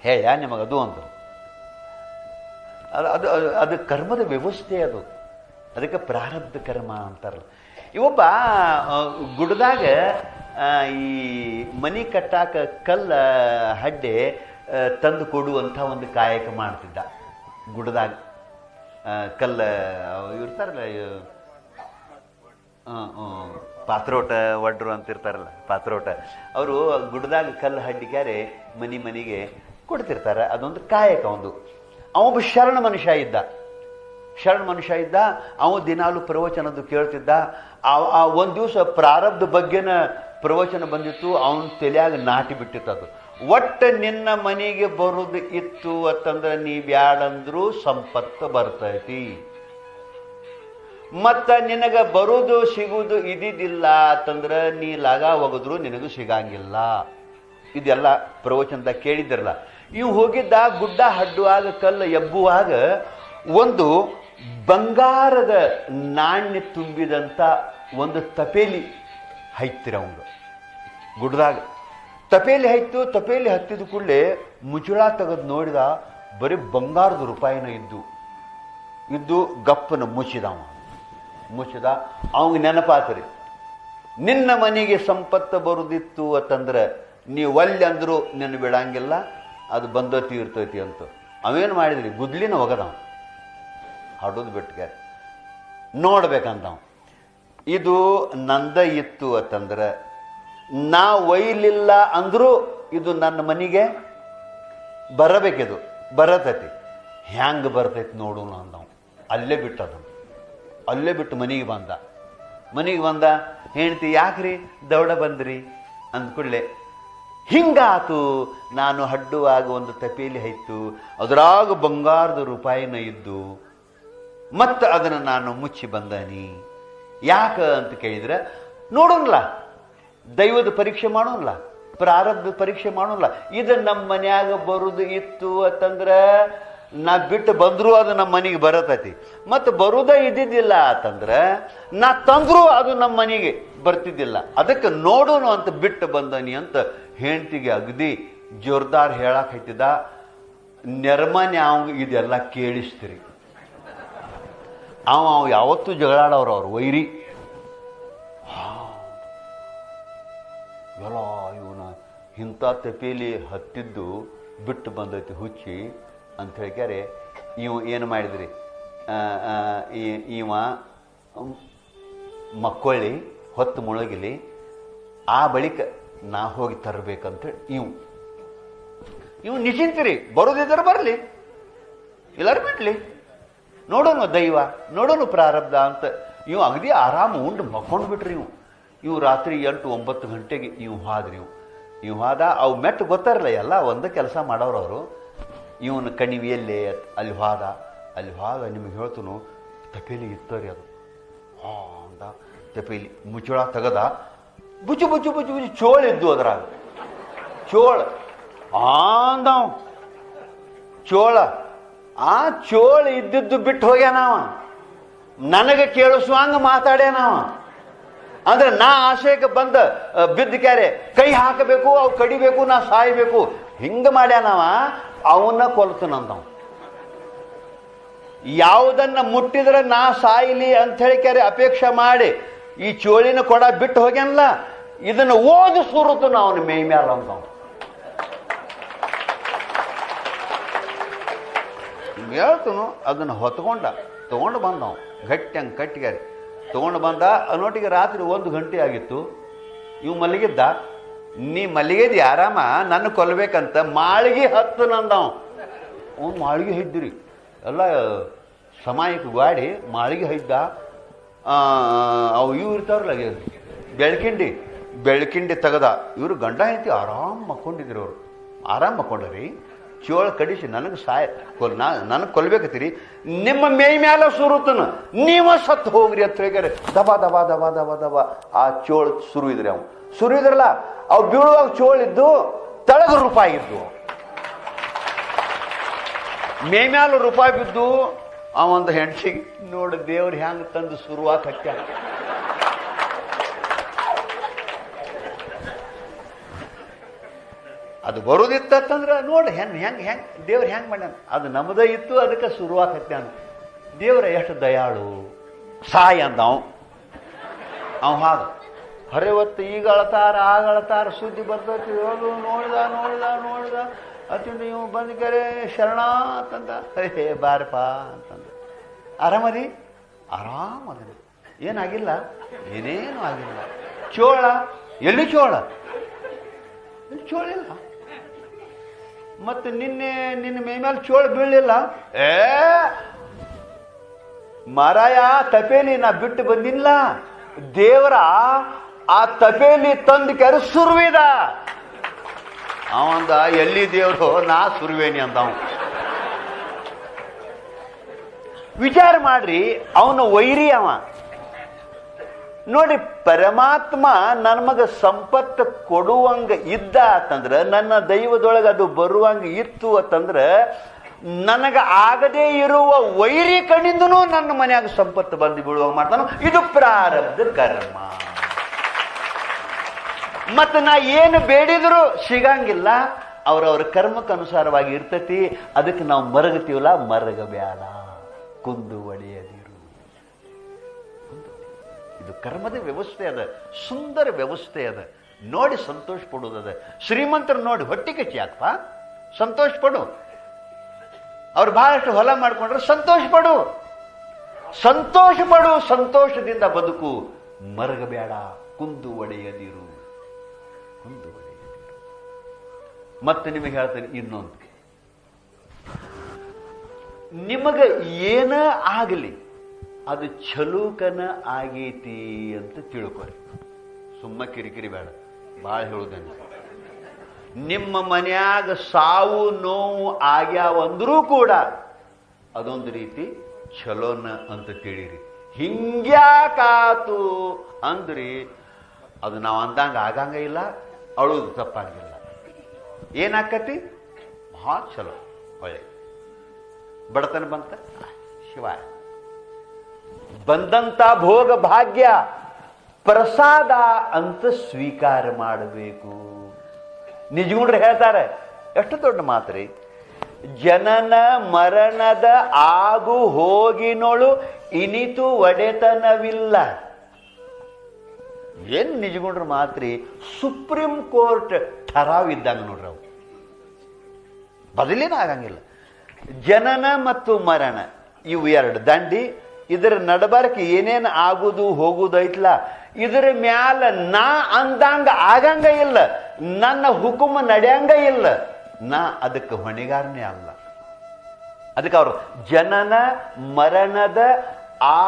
ಹೇಳ ನಿಮಗದು ಅಂತ ಅದು ಕರ್ಮದ ವ್ಯವಸ್ಥೆ. ಅದು ಅದಕ್ಕೆ ಪ್ರಾರಬ್ಧ ಕರ್ಮ ಅಂತಾರಲ್ಲ. ಇವೊಬ್ಬ ಗುಡ್ದಾಗ ಈ ಮನಿ ಕಟ್ಟಾಕ ಕಲ್ಲ ಹಡ್ಡೆ ತಂದು ಕೊಡುವಂಥ ಒಂದು ಕಾಯಕ ಮಾಡ್ತಿದ್ದ. ಗುಡ್ದಾಗ ಕಲ್ಲ ಇರ್ತಾರಲ್ಲ, ಪಾತ್ರೋಟ ಒಡ್ರು ಅಂತ ಇರ್ತಾರಲ್ಲ, ಪಾತ್ರೋಟ. ಅವರು ಗುಡ್ದಾಗ ಕಲ್ಲು ಹಡ್ಡಿಕ್ಯಾರೆ ಮನೆಗೆ ಕೊಡ್ತಿರ್ತಾರೆ. ಅದೊಂದು ಕಾಯಕ. ಅವೊಬ್ಬ ಶರಣ ಮನುಷ್ಯ ಇದ್ದ. ಅವ ದಿನಾಲು ಪ್ರವಚನದ್ದು ಕೇಳ್ತಿದ್ದ. ಒಂದು ದಿವಸ ಪ್ರಾರಬ್ಧ ಬಗ್ಗೆನ ಪ್ರವಚನ ಬಂದಿತ್ತು. ಅವನ ತಲೆಯಾಗ ನಾಟಿ ಬಿಟ್ಟಿತ್ತು ಅದು. ಒಟ್ಟು ನಿನ್ನ ಮನೆಗೆ ಬರುದು ಇತ್ತು ಅಂತಂದ್ರೆ ನೀ ಬ್ಯಾಡಂದ್ರೂ ಸಂಪತ್ತು ಬರ್ತೈತಿ, ಮತ್ತ ನಿನಗ ಬರುದು ಸಿಗುವುದು ಇದಿದ್ದಿಲ್ಲ ಅಂತಂದ್ರೆ ನೀ ಲಗ ಒಗದ್ರು ನಿನಗೂ ಸಿಗಂಗಿಲ್ಲ. ಇದೆಲ್ಲ ಪ್ರವಚನದಾಗ ಕೇಳಿದ್ರಲ್ಲ. ಇವು ಹೋಗಿದ್ದ ಗುಡ್ಡ ಹಡ್ಡುವಾಗ ಕಲ್ಲು ಎಬ್ಬುವಾಗ ಒಂದು ಬಂಗಾರದ ನಾಣ್ಯ ತುಂಬಿದಂಥ ಒಂದು ತಪೇಲಿ ಹೈತಿರ ಅವಂಗ ಗುಡ್ಡದಾಗ. ತಪೇಲಿ ಹತ್ತಿದ ಕೂಡಲೇ ಮುಜುಳ ತೆಗೆದು ನೋಡಿದ, ಬರೀ ಬಂಗಾರದ ರೂಪಾಯಿನ ಇದ್ದು ಗಪ್ಪನ ಮುಚ್ಚಿದ. ಅವಂಗ ನೆನಪಾತ್ರಿ, ನಿನ್ನ ಮನೆಗೆ ಸಂಪತ್ತು ಬರುದಿತ್ತು ಅಂತಂದ್ರೆ ನೀವು ಒಲ್ಲೆ ಅಂದ್ರು ನಿನ್ನ ಬಿಡಂಗಿಲ್ಲ, ಅದು ಬಂದತಿ ಇರ್ತೈತಿ ಅಂತ. ಅವೇನು ಮಾಡಿದ್ರಿ, ಗುದ್ಲಿನ ಒಗದವ ಹಾಡೋದು ಬಿಟ್ಟಿಗೆ ನೋಡ್ಬೇಕಂತ. ಇದು ನಂದ ಇತ್ತು ಅಂತಂದ್ರೆ ನಾ ಒಯ್ಲಿಲ್ಲ ಅಂದ್ರೂ ಇದು ನನ್ನ ಮನೆಗೆ ಬರಬೇಕಿದು, ಬರತೈತಿ. ಹ್ಯಾಂಗ ಬರ್ತೈತಿ ನೋಡೋಣ ಅಂದವ. ಅಲ್ಲೇ ಬಿಟ್ಟು ಮನೆಗೆ ಬಂದ. ಹೇಳ್ತಿ, ಯಾಕ್ರಿ ದೌಡ ಬಂದ್ರಿ ಅಂದ್ಕೂಡ್ಲೆ, ಹಿಂಗಾತು. ನಾನು ಹಡ್ಡುವಾಗ ಒಂದು ತಪೇಲಿ ಹೈತು, ಅದರಾಗ ಬಂಗಾರದ ರೂಪಾಯಿನ ಇದ್ದು, ಮತ್ತು ಅದನ್ನು ನಾನು ಮುಚ್ಚಿ ಬಂದಾನಿ. ಯಾಕ ಅಂತ ಕೇಳಿದ್ರೆ, ನೋಡೋಣಲ್ಲ, ದೈವದ ಪರೀಕ್ಷೆ ಮಾಡೋಲ್ಲ, ಪ್ರಾರಬ್ಧ ಪರೀಕ್ಷೆ ಮಾಡೋಲ್ಲ. ಇದು ನಮ್ಮ ಮನ್ಯಾಗ ಬರುದು ಇತ್ತು ಅಂತಂದ್ರೆ ನಾ ಬಿಟ್ಟು ಬಂದರೂ ಅದು ನಮ್ಮ ಮನೆಗೆ ಬರತೈತಿ. ಮತ್ತು ಬರುವುದೇ ಇದ್ದಿದ್ದಿಲ್ಲ ಅಂತಂದ್ರೆ ನಾ ತಂದ್ರೂ ಅದು ನಮ್ಮ ಮನೆಗೆ ಬರ್ತಿದ್ದಿಲ್ಲ. ಅದಕ್ಕೆ ನೋಡೋಣ ಅಂತ ಬಿಟ್ಟು ಬಂದನಿ ಅಂತ ಹೆಂಡತಿಗೆ ಅಗದಿ ಜೋರ್ದಾರ್ ಹೇಳಕ್ ಹೈತಿದ್ದ. ನೆರ್ಮನೆ ಅವಂಗ ಇದೆಲ್ಲ ಕೇಳಿಸ್ತೀರಿ. ಅವ ಯಾವತ್ತೂ ಜಗಳಾಡವ್ರು, ಅವ್ರು ವೈರಿ. ಎಲ್ಲ ಇವನ ಇಂಥ ತಪೇಲಿ ಹತ್ತಿದ್ದು ಬಿಟ್ಟು ಬಂದೈತಿ ಹುಚ್ಚಿ ಅಂತ ಹೇಳ್ಕ್ಯಾರೆ. ಇವ ಏನು ಮಾಡಿದ್ರಿ, ಇವ ಮಕ್ಕೊಳ್ಳಿ ಹೊತ್ತು ಮುಳುಗಿಲಿ, ಆ ಬಳಿಕ ನಾ ಹೋಗಿ ತರಬೇಕಂತ ಇವು ನಿಶ್ಚಿಂತಿರಿ. ಬರೋದಿದ್ರೆ ಬರಲಿ, ಎಲ್ಲರೂ ಬಿಡ್ಲಿ, ನೋಡೋಣ ದೈವ, ನೋಡೋಣ ಪ್ರಾರಬ್ಧ ಅಂತ ಇವು ಅಗದಿ ಆರಾಮ ಉಂಡು ಮಕ್ಕೊಂಡು ಬಿಟ್ರಿ. ಇವು ರಾತ್ರಿ 8-9 ಗಂಟೆಗೆ ಇವು ಹಾದ. ಅವು ಮೆಟ್ಟು ಗೊತ್ತಾರಲ್ಲ, ಎಲ್ಲ ಒಂದೇ ಕೆಲಸ ಮಾಡೋರು ಅವರು. ಇವನು ಕಣಿವೆಯಲ್ಲೇ ಅಲ್ಲಿ ಹೋದ. ನಿಮಗೆ ಹೇಳ್ತನು, ತಪೇಲಿ ಇತ್ತರಿ ಅದು ಅಂದ ತಪೇಲಿ ಮುಚ್ಚಳ ತೆಗದ ಬುಜು ಬುಜು ಬುಜು ಬುಜು ಚೋಳ ಇದ್ದು ಅದ್ರಾಗ ಚೋಳ ಅಂದವ ಚೋಳ ಆ ಚೋಳ ಇದ್ದಿದ್ದು ಬಿಟ್ಟು ಹೋಗ್ಯಾನವ ನನಗೆ ಕೇಳಿಸುವಂಗ ಮಾತಾಡ್ಯಾನವ ಅಂದ್ರೆ ನಾ ಆಶಯಕ್ಕೆ ಬಂದ ಬಿದ್ದ ಕ್ಯಾರೆ ಕೈ ಹಾಕಬೇಕು ಅವು ಕಡಿಬೇಕು ನಾ ಸಾಯ್ಬೇಕು ಹಿಂಗ ಮಾಡ್ಯಾನವ ಅವನ್ನ ಕೊಲ್ತನಂದವ ಯಾವುದನ್ನ ಮುಟ್ಟಿದ್ರೆ ನಾ ಸಾಯ್ಲಿ ಅಂತ ಹೇಳಿ ಕ್ಯಾರೆ ಅಪೇಕ್ಷೆ ಮಾಡಿ ಈ ಚೋಳಿನ ಕೊಡ ಬಿಟ್ಟು ಹೋಗ್ಯಾನಲ್ಲ ಇದನ್ನ ಓದು ಸುರುತನ ಅವನ ಮೈ ಮ್ಯಾಲ ಅಂತವ ಹೇಳ್ತನು ಅದನ್ನ ಹೊತ್ಕೊಂಡ ತಗೊಂಡು ಬಂದವ ಗಟ್ಟಿ ಹಂಗೆ ಕಟ್ಟಿಗಾರಿ ತಗೊಂಡು ಬಂದ ಅನ್ನೋಟಿಗೆ ರಾತ್ರಿ 1 ಗಂಟೆ ಆಗಿತ್ತು ಇವು ಮಲಗಿದ್ದ ನೀ ಮಲಗಿದ್ದಿ ಆರಾಮ ನನ್ನ ಕೊಲ್ಬೇಕಂತ ಮಾಳಿಗೆ ಹತ್ತು ನಂದವ ಅವ್ನು ಮಾಳಿಗೆ ಹೈದ್ರಿ ಎಲ್ಲ ಸಮಯಕ್ಕೆ ಗಾಡಿ ಮಾಳಿಗೆ ಹೈದ್ದ ಅವು ಇವು ಇರ್ತಾವ್ರಲ್ಲ ಬೆಳಕಿಂಡಿ ತೆಗದ ಇವರು ಗಂಡ ಹೆಂಡತಿ ಆರಾಮ್ ಮಕ್ಕೊಂಡಿದ್ರು ಅವರು ಆರಾಮ್ ಮಕ್ಕೊಂಡ್ರಿ ಚೋಳ ಕಡಿಸಿ ನನಗೆ ನನಗೆ ಕೊಲ್ಬೇಕತ್ತೀರಿ ನಿಮ್ಮ ಮೈ ಮ್ಯಾಲ ಸುರುತನ ನೀವ ಸತ್ತು ಹೋಗ್ರಿ ಅಂತ ಹೇಳ್ಯಾರೆ ದಬಾ ದಬಾ ದಬಾ ದಬಾ ದಬಾ ಆ ಚೋಳ ಸುರುವಿದ್ರಿ ಅವು ಸುರುವಿದ್ರಲ್ಲ ಅವು ಬೀಳುವಾಗ ಚೋಳಿದ್ದು ತಳಗ ರೂಪಾಯಿ ಇದ್ದು ಮೇ ಮ್ಯಾಲ ರೂಪಾಯಿ ಬಿದ್ದು ಅವಂದು ಹೆಂಡತಿಗೆ ನೋಡು ದೇವ್ರು ಹೆಂಗ ತಂದು ಸುರುವಾಗ ಹಚ್ಚ ಅದು ಬರುದಿತ್ತಂದ್ರೆ ನೋಡಿ ಹೆಂಗೆ ದೇವ್ರು ಹೆಂಗೆ ಮಾಡ್ಯಾನ ಅದು ನಮ್ಮದ ಇತ್ತು ಅದಕ್ಕೆ ಶುರುವಾಗಿ ಹತ್ಯಾನ ದೇವ್ರ ಎಷ್ಟು ದಯಾಳು ಸಾಯಿ ಅಂದ ಅವ ಹಾಗ ಹರೇ ಹೊತ್ತು ಈಗ ಅಳತಾರ ಆಗ ಅಳತಾರ ಸುದ್ದಿ ಬರ್ತೈತಿ ಹೇಳು ನೋಡಿದ ಅತ್ತಿಂದ ಇವ್ ಬಂದ ಕರೆ ಶರಣ ಅಂತಂದ ಹೇ ಬಾರಪ್ಪ ಅಂತಂದ ಆರಾಮದಿ ಆರಾಮದ ಏನಾಗಿಲ್ಲ ಏನೇನು ಆಗಿಲ್ಲ ಚೋಳ ಎಲ್ಲಿ ಚೋಳ ಚೋಳಿಲ್ಲ ಮತ್ತೆ ನಿನ್ನ ಮೈ ಮೇಲೆ ಚೋಳ ಬೀಳಲಿಲ್ಲ ಮಾರಾಯ ತಪೇಲಿ ನಾ ಬಿಟ್ಟು ಬಂದಿಲ್ಲ ದೇವರ ಆ ತಪೇಲಿ ತಂದು ಕೆರೆ ಸುರುವಿದ ಅವಂದ ಎಲ್ಲಿ ದೇವರು ನಾ ಸುರುವೇನಿ ಅಂತ ವಿಚಾರ ಮಾಡ್ರಿ ಅವನು ವೈರಿ ಅವ ನೋಡಿ ಪರಮಾತ್ಮ ನನ್ಮಗ ಸಂಪತ್ತು ಕೊಡುವಂಗ ಇದ್ದ ಅಂತಂದ್ರ ನನ್ನ ದೈವದೊಳಗೆ ಅದು ಬರುವಂಗ ಇತ್ತು ಅಂತಂದ್ರ ನನಗ ಆಗದೇ ಇರುವ ವೈರಿ ಕಣಿಂದನೂ ನನ್ನ ಮನ್ಯಾಗ ಸಂಪತ್ತು ಬಂದು ಬೀಳುವಂಗ ಮಾಡ್ತಾನ ಇದು ಪ್ರಾರಬ್ಧ ಕರ್ಮ ಮತ್ತು ನಾ ಏನು ಬೇಡಿದ್ರು ಸಿಗಂಗಿಲ್ಲ ಅವ್ರವ್ರ ಕರ್ಮಕ್ಕೆ ಅನುಸಾರವಾಗಿ ಇರ್ತತಿ ಅದಕ್ಕೆ ನಾವು ಮರಗತೀವಲ್ಲ ಮರಗಬೇಡ ಕುಂದು ಒಡೆಯದಿರು ಇದು ಕರ್ಮದ ವ್ಯವಸ್ಥೆ ಅದ ಸುಂದರ ವ್ಯವಸ್ಥೆ ಅದ ನೋಡಿ ಸಂತೋಷ ಪಡುವುದದ ಶ್ರೀಮಂತರು ನೋಡಿ ಹೊಟ್ಟೆ ಕಚ್ಚಿ ಯಾಕಪ್ಪ ಸಂತೋಷ ಪಡು ಅವ್ರು ಬಹಳಷ್ಟು ಹೊಲ ಮಾಡ್ಕೊಂಡ್ರೆ ಸಂತೋಷ ಪಡು ಸಂತೋಷದಿಂದ ಬದುಕು ಮರಗಬೇಡ ಕುಂದು ಒಡೆಯದಿರು ಮತ್ತೆ ನಿಮಗೆ ಹೇಳ್ತೇನೆ ಇನ್ನೊಂದು ನಿಮಗ ಏನ ಆಗಲಿ ಅದು ಚಲೋಕನ ಆಗೈತಿ ಅಂತ ತಿಳ್ಕೊರಿ ಸುಮ್ಮ ಕಿರಿಕಿರಿ ಬೇಡ ಭಾಳ ಹೇಳುದೇನೆ ನಿಮ್ಮ ಮನ್ಯಾಗ ಸಾವು ನೋವು ಆಗ್ಯಾವಂದ್ರೂ ಕೂಡ ಅದೊಂದು ರೀತಿ ಚಲೋನ ಅಂತ ತಿಳಿರಿ ಹಿಂಗ್ಯಾಕಾತು ಅಂದ್ರಿ ಅದು ನಾವು ಅಂದಂಗ ಆಗಂಗ ಇಲ್ಲ ಅಳುದು ತಪ್ಪಂಗಿಲ್ಲ ಏನಾಕತಿ ಭಾಳ ಚಲೋ ಒಳ್ಳೆ ಬಡತನ ಬಂತ ಶಿವಾಯ ಬಂದಂತ ಭೋಗ ಭಾಗ್ಯ ಪ್ರಸಾದ ಅಂತ ಸ್ವೀಕಾರ ಮಾಡಬೇಕು ನಿಜಗುಂಡ್ರು ಹೇಳ್ತಾರೆ ಎಷ್ಟು ದೊಡ್ಡ ಮಾತ್ರಿ ಜನನ ಮರಣದ ಆಗು ಹೋಗಿನೊಳು ಇನಿತು ಒಡೆತನವಿಲ್ಲ ಏನ್ ನಿಜಗುಂಡ್ರು ಮಾತ್ರಿ ಸುಪ್ರೀಂ ಕೋರ್ಟ್ ಠರಾವ್ ಇದ್ದಂಗ ನೋಡ್ರಿ ಅವು ಬದಲಿನ ಆಗಂಗಿಲ್ಲ ಜನನ ಮತ್ತು ಮರಣ ಇವು ಎರಡು ದಂಡಿ ಇದರ ನಡಬಾರಕ್ಕೆ ಏನೇನು ಆಗುದು ಹೋಗುದೈತ್ಲ ಇದರ ಮ್ಯಾಲ ನಾ ಅಂದಂಗ ಆಗಂಗ ಇಲ್ಲ ನನ್ನ ಹುಕುಮ ನಡೆಯಂಗ ಇಲ್ಲ ನಾ ಅದಕ್ಕೆ ಹೊಣೆಗಾರನೇ ಅಲ್ಲ ಅದಕ್ಕೆ ಅವರು ಜನನ ಮರಣದ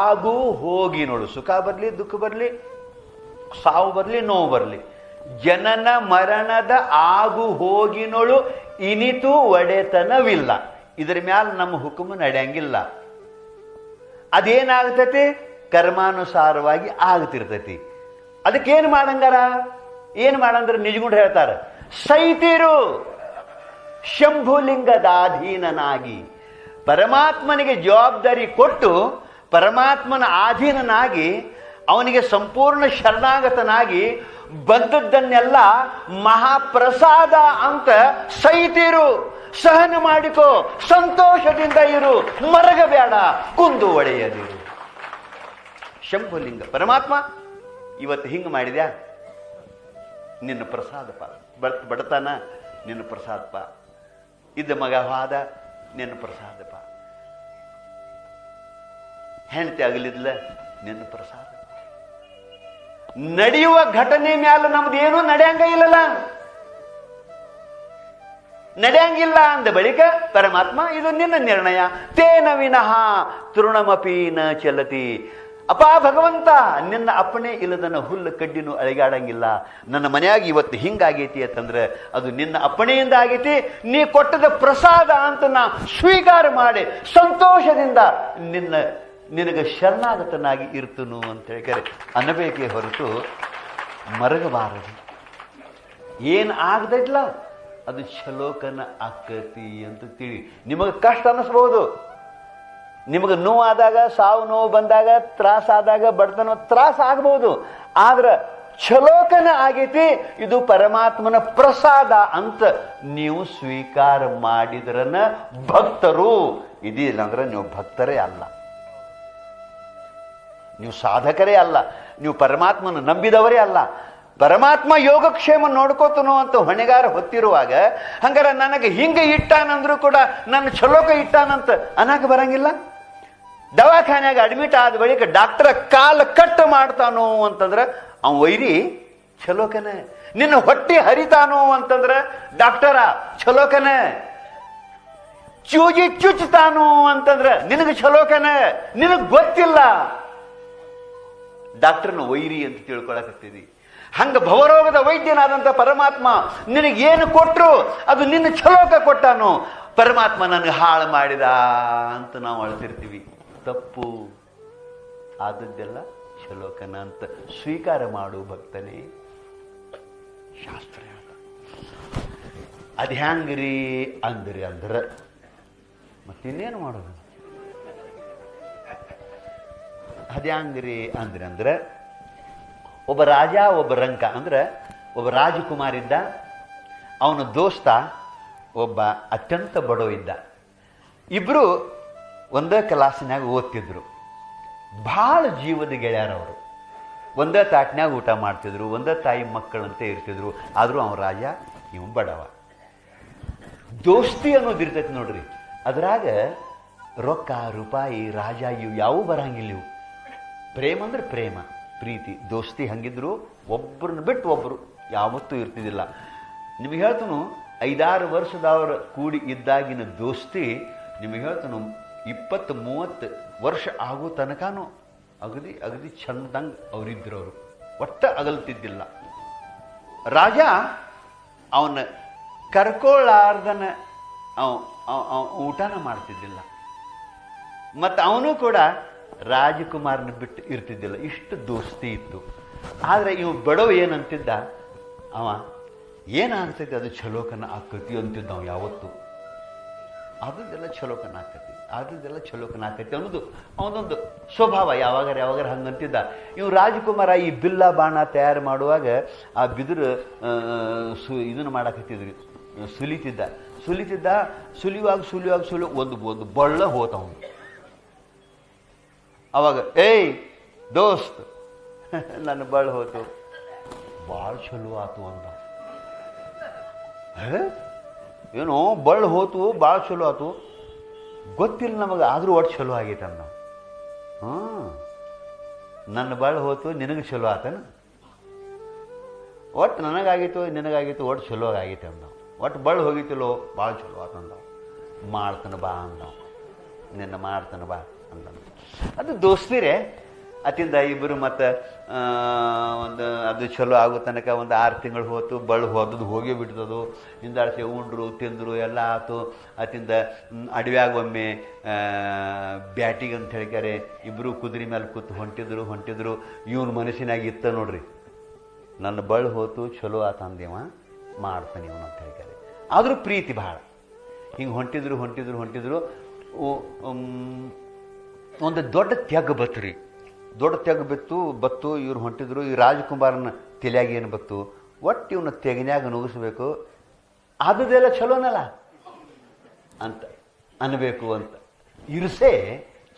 ಆಗು ಹೋಗಿ ನೋಡು ಸುಖ ಬರ್ಲಿ ದುಃಖ ಬರ್ಲಿ ಸಾವು ಬರ್ಲಿ ನೋವು ಬರ್ಲಿ ಜನನ ಮರಣದ ಆಗು ಹೋಗಿನೊಳು ಇನಿತು ಒಡೆತನವಿಲ್ಲ ಇದರ ಮ್ಯಾಲ ನಮ್ಮ ಹುಕುಮ ನಡೆಯಂಗಿಲ್ಲ ಅದೇನಾಗ್ತತಿ? ಕರ್ಮಾನುಸಾರವಾಗಿ ಆಗ್ತಿರ್ತತಿ. ಅದಕ್ಕೇನು ಮಾಡಂಗಾರ? ಏನು ಮಾಡಂದ್ರೆ ನಿಜಗುಂಡು ಹೇಳ್ತಾರೆ, ಸೈತಿರು ಶಂಭುಲಿಂಗದಾಧೀನನಾಗಿ, ಪರಮಾತ್ಮನಿಗೆ ಜವಾಬ್ದಾರಿ ಕೊಟ್ಟು ಪರಮಾತ್ಮನ ಅಧೀನನಾಗಿ ಅವನಿಗೆ ಸಂಪೂರ್ಣ ಶರಣಾಗತನಾಗಿ ಬಂದದ್ದನ್ನೆಲ್ಲ ಮಹಾಪ್ರಸಾದ ಅಂತ ಸೈತಿರು, ಸಹನ ಮಾಡಿಕೋ, ಸಂತೋಷದಿಂದ ಇರು, ಮರಗಬೇಡ, ಕುಂದು ಒಡೆಯದಿರು. ಶಂಭುಲಿಂಗ ಪರಮಾತ್ಮ ಇವತ್ತು ಹಿಂಗೆ ಮಾಡಿದ್ಯಾ, ನಿನ್ನ ಪ್ರಸಾದಪ್ಪ. ಬಡತನ ನಿನ್ನ ಪ್ರಸಾದಪ್ಪ, ಇದ್ದ ಮಗ ಹಾದ ನಿನ್ನ ಪ್ರಸಾದಪ್ಪ, ಹೆಂಡತಿ ಆಗಲಿದ್ಲ ನಿನ್ನ ಪ್ರಸಾದ. ನಡೆಯುವ ಘಟನೆ ಮ್ಯಾಲ ನಮ್ದು ಏನೂ ನಡೆಯಂಗ ಇಲ್ಲಲ್ಲ, ನಡೆಯಂಗಿಲ್ಲ ಅಂದ ಬಳಿಕ ಪರಮಾತ್ಮ ಇದು ನಿನ್ನ ನಿರ್ಣಯ. ತೇನ ವಿನಃ ತೃಣಮಪಿ ನ ಚಲತಿ. ಅಪ್ಪ ಭಗವಂತ, ನಿನ್ನ ಅಪ್ಪಣೆ ಇಲ್ಲದನ್ನ ಹುಲ್ಲು ಕಡ್ಡಿನೂ ಅಳಿಗಾಡಂಗಿಲ್ಲ. ನನ್ನ ಮನೆಯಾಗಿ ಇವತ್ತು ಹಿಂಗಾಗೈತಿ ಅಂತಂದ್ರೆ ಅದು ನಿನ್ನ ಅಪ್ಪಣೆಯಿಂದ ಆಗೈತಿ, ನೀ ಕೊಟ್ಟದ ಪ್ರಸಾದ ಅಂತ ನಾ ಸ್ವೀಕಾರ ಮಾಡಿ ಸಂತೋಷದಿಂದ ನಿನಗೆ ಶರಣಾಗತನಾಗಿ ಇರ್ತನು ಅಂತ ಹೇಳ್ತಾರೆ ಅನ್ನಬೇಕೇ ಹೊರತು ಮರಗಬಾರದು. ಏನು ಆಗದಿಲ್ಲ ಅದು ಛಲೋಕನ ಆಕತಿ ಅಂತ ತಿಳಿ. ನಿಮಗೆ ಕಷ್ಟ ಅನ್ನಿಸ್ಬಹುದು, ನಿಮಗೆ ನೋವಾದಾಗ, ಸಾವು ನೋವು ಬಂದಾಗ, ತ್ರಾಸಾದಾಗ, ಬಡತನ ತ್ರಾಸ ಆಗ್ಬಹುದು. ಆದ್ರೆ ಛಲೋಕನ ಆಗೈತಿ, ಇದು ಪರಮಾತ್ಮನ ಪ್ರಸಾದ ಅಂತ ನೀವು ಸ್ವೀಕಾರ ಮಾಡಿದ್ರನ ಭಕ್ತರು. ಇದಿಲ್ಲ ಅಂದ್ರೆ ನೀವು ಭಕ್ತರೇ ಅಲ್ಲ, ನೀವು ಸಾಧಕರೇ ಅಲ್ಲ, ನೀವು ಪರಮಾತ್ಮನ ನಂಬಿದವರೇ ಅಲ್ಲ. ಪರಮಾತ್ಮ ಯೋಗಕ್ಷೇಮ ನೋಡ್ಕೋತನೋ ಅಂತ ಹೊಣೆಗಾರ ಹೊತ್ತಿರುವಾಗ ಹಂಗಾರೆ ನನಗೆ ಹಿಂಗೆ ಇಟ್ಟಾನಂದ್ರೂ ಕೂಡ ನನ್ನ ಛಲೋಕ ಇಟ್ಟಾನಂತ ಅನ್ನಕ್ಕೆ ಬರಂಗಿಲ್ಲ. ದವಾಖಾನ್ಯಾಗ ಅಡ್ಮಿಟ್ ಆದ ಬಳಿಕ ಡಾಕ್ಟರ್ ಕಾಲ ಕಟ್ ಮಾಡ್ತಾನೋ ಅಂತಂದ್ರೆ ಅವ ವೈರಿ ಛಲೋಕನೆ. ನಿನ್ನ ಹೊಟ್ಟಿ ಹರಿತಾನೋ ಅಂತಂದ್ರೆ ಡಾಕ್ಟರ ಛಲೋಕನೆ. ಚೂಜಿ ಚುಚ್ಚುತ್ತಾನೋ ಅಂತಂದ್ರೆ ನಿನಗೆ ಛಲೋಕನೆ. ನಿನಗೆ ಗೊತ್ತಿಲ್ಲ, ಡಾಕ್ಟರ್ನ ವೈರಿ ಅಂತ ತಿಳ್ಕೊಳಕತ್ತೀವಿ. ಹಂಗ ಭವರೋಗದ ವೈದ್ಯನಾದಂಥ ಪರಮಾತ್ಮ ನಿನಗೇನು ಕೊಟ್ಟರು ಅದು ನಿನ್ನ ಛಲೋಕ ಕೊಟ್ಟಾನು. ಪರಮಾತ್ಮ ನನಗೆ ಹಾಳು ಮಾಡಿದ ಅಂತ ನಾವು ಅಳ್ತಿರ್ತೀವಿ. ತಪ್ಪು. ಆದದ್ದೆಲ್ಲ ಛಲೋಕನ ಅಂತ ಸ್ವೀಕಾರ ಮಾಡು ಭಕ್ತನೇ. ಶಾಸ್ತ್ರ ಹೇಳ್ತ ಅದು ಹ್ಯಾಂಗ್ರಿ ಅಂದ್ರೆ ಮತ್ತಿನ್ನೇನು ಮಾಡೋದು? ಅದ್ಯಾಂಗ್ರಿ ಅಂದ್ರೆ ಒಬ್ಬ ರಾಜ ಒಬ್ಬ ರಂಕ ಅಂದ್ರೆ ಒಬ್ಬ ರಾಜಕುಮಾರ್ ಇದ್ದ, ಅವನ ದೋಸ್ತ ಒಬ್ಬ ಅತ್ಯಂತ ಬಡವ ಇದ್ದ. ಇಬ್ರು ಒಂದೇ ಕ್ಲಾಸಿನಾಗ ಓದ್ತಿದ್ರು. ಭಾಳ ಜೀವದ ಗೆಳೆಯರವರು. ಒಂದೇ ತಾಟ್ನ್ಯಾಗ ಊಟ ಮಾಡ್ತಿದ್ರು, ಒಂದೇ ತಾಯಿ ಮಕ್ಕಳಂತೆ ಇರ್ತಿದ್ರು. ಆದರೂ ಅವ ರಾಜ, ಇವ ಬಡವ. ದೋಸ್ತಿ ಅನ್ನೋದಿರ್ತೈತಿ ನೋಡ್ರಿ, ಅದ್ರಾಗ ರೊಕ್ಕ ರೂಪಾಯಿ ರಾಜ ಇವು ಯಾವೂ ಬರಂಗಿಲ್ಲ. ಇವು ಪ್ರೇಮ ಅಂದ್ರೆ ಪ್ರೇಮ, ಪ್ರೀತಿ, ದೋಸ್ತಿ ಹಂಗಿದ್ರು ಒಬ್ಬರನ್ನ ಬಿಟ್ಟು ಒಬ್ಬರು ಯಾವತ್ತೂ ಇರ್ತಿದ್ದಿಲ್ಲ. ನಿಮಗೆ ಹೇಳ್ತನು 5-6 ವರ್ಷದವ್ರ ಕೂಡಿ ಇದ್ದಾಗಿನ ದೋಸ್ತಿ ನಿಮಗೆ ಹೇಳ್ತನು 20-30 ವರ್ಷ ಆಗೋ ತನಕನೂ ಅಗದಿ ಚಂದಂಗೆ ಅವರಿದ್ರು. ಅವರು ಒಟ್ಟ ಅಗಲ್ತಿದ್ದಿಲ್ಲ. ರಾಜ ಅವನ ಕರ್ಕೊಳ್ಳಾರ್ದನ ಊಟನ ಮಾಡ್ತಿದ್ದಿಲ್ಲ. ಮತ್ತು ಅವನು ಕೂಡ ರಾಜಕುಮಾರನ ಬಿಟ್ಟು ಇರ್ತಿದ್ದಿಲ್ಲ. ಇಷ್ಟು ದೋಸ್ತಿ ಇತ್ತು. ಆದರೆ ಇವು ಬಡವ ಏನಂತಿದ್ದ, ಅವ ಏನಾಗ್ತೈತಿ ಅದು ಛಲೋಕನ ಆಕತಿ ಅಂತಿದ್ದ ಅವ ಯಾವತ್ತು. ಅದೆಲ್ಲ ಛಲೋಕನ ಆಕತಿ, ಅದೆಲ್ಲ ಛಲೋಕನ ಆಕತಿ ಅನ್ನೋದು ಅವನೊಂದು ಸ್ವಭಾವ. ಯಾವಾಗಾರ ಹಂಗಂತಿದ್ದ. ಇವು ರಾಜಕುಮಾರ ಈ ಬಿಲ್ಲ ಬಾಣ ತಯಾರು ಮಾಡುವಾಗ ಆ ಬಿದಿರು ಇದನ್ನು ಮಾಡಾಕತ್ತಿದ್ರಿ, ಸುಲಿಯುವಾಗ ಒಂದು ಬಳ್ಳ ಹೋತವನು. ಅವಾಗ ಏಯ್ ದೋಸ್ತ್, ನನ್ನ ಬಳ್ಳ ಹೋತು, ಭಾಳ ಚಲೋ ಆತು ಅಂದ. ಏನೋ ಬಳ್ಳ ಹೋತು, ಭಾಳ ಚಲೋ ಆತು, ಗೊತ್ತಿಲ್ಲ ನಮಗೆ, ಆದರೂ ಒಟ್ಟು ಚಲೋ ಆಗೈತೆ ಅಂದ. ನನ್ನ ಬಳ್ಳ ಹೋತು, ನಿನಗೆ ಚಲೋ ಆತನ? ಒಟ್ಟು ನನಗಾಗಿತ್ತು ನಿನಗಾಗಿತ್ತು, ಒಟ್ಟು ಚಲೋ ಆಗೈತೆ ಅಂದ. ಒಟ್ಟು ಬಳ್ಳ ಹೋಗಿತಿಲ್ಲೋ, ಭಾಳ ಚಲೋ ಆತಂದ. ಮಾಡ್ತಾನೆ ಬಾ ಅಂದ, ನಿನ್ನ ಮಾಡ್ತಾನೆ ಬಾ ಅಂದ. ಅದು ದೋಸ್ತಿರೇ. ಅತಿಂದ ಇಬ್ಬರು ಮತ್ತು ಒಂದು ಅದು ಚಲೋ ಆಗೋ ತನಕ ಒಂದು 6 ತಿಂಗಳು ಹೋತು, ಬಳ್ಳು ಹೋದದ್ದು ಹೋಗಿ ಬಿಡ್ತದು. ಹಿಂದಾಡ್ಸಿ ಉಂಡ್ರು ತಿಂದರು ಎಲ್ಲ ಆಯ್ತು. ಅತಿಂದ ಅಡವ್ಯಾಗ ಒಮ್ಮೆ ಬ್ಯಾಟಿಗೆ ಅಂತ ಹೇಳ್ಕ್ಯಾರೆ ಇಬ್ಬರು ಕುದುರೆ ಮೇಲೆ ಕೂತು ಹೊಂಟಿದ್ರು. ಇವನ ಮನಸ್ಸಿನಾಗ ಇತ್ತ ನೋಡ್ರಿ, ನನ್ನ ಬಳ್ಳು ಹೋತು ಚಲೋ ಆತ ಅಂದೇವ ಮಾಡ್ತಾನೆ ಇವನು ಅಂತ ಹೇಳ್ಕ್ಯಾರೆ. ಆದರೂ ಪ್ರೀತಿ ಭಾಳ. ಹಿಂಗೆ ಹೊಂಟಿದ್ರು ಒಂದು ದೊಡ್ಡ ತೆಗ್ ಬತ್ರಿ, ದೊಡ್ಡ ತೆಗ್ ಬತ್ತು. ಇವ್ರು ಹೊಂಟಿದ್ರು. ಈ ರಾಜಕುಮಾರನ ತಲೆಯಾಗ ಏನು ಬತ್ತು, ಒಟ್ಟು ಇವನ್ನ ತೆಗಿನ್ಯಾಗ ನುಗ್ಗಿಸ್ಬೇಕು, ಅದೆಲ್ಲ ಚಲೋನಲ್ಲ ಅಂತ ಅನ್ಬೇಕು ಅಂತ ಇರಿಸೇ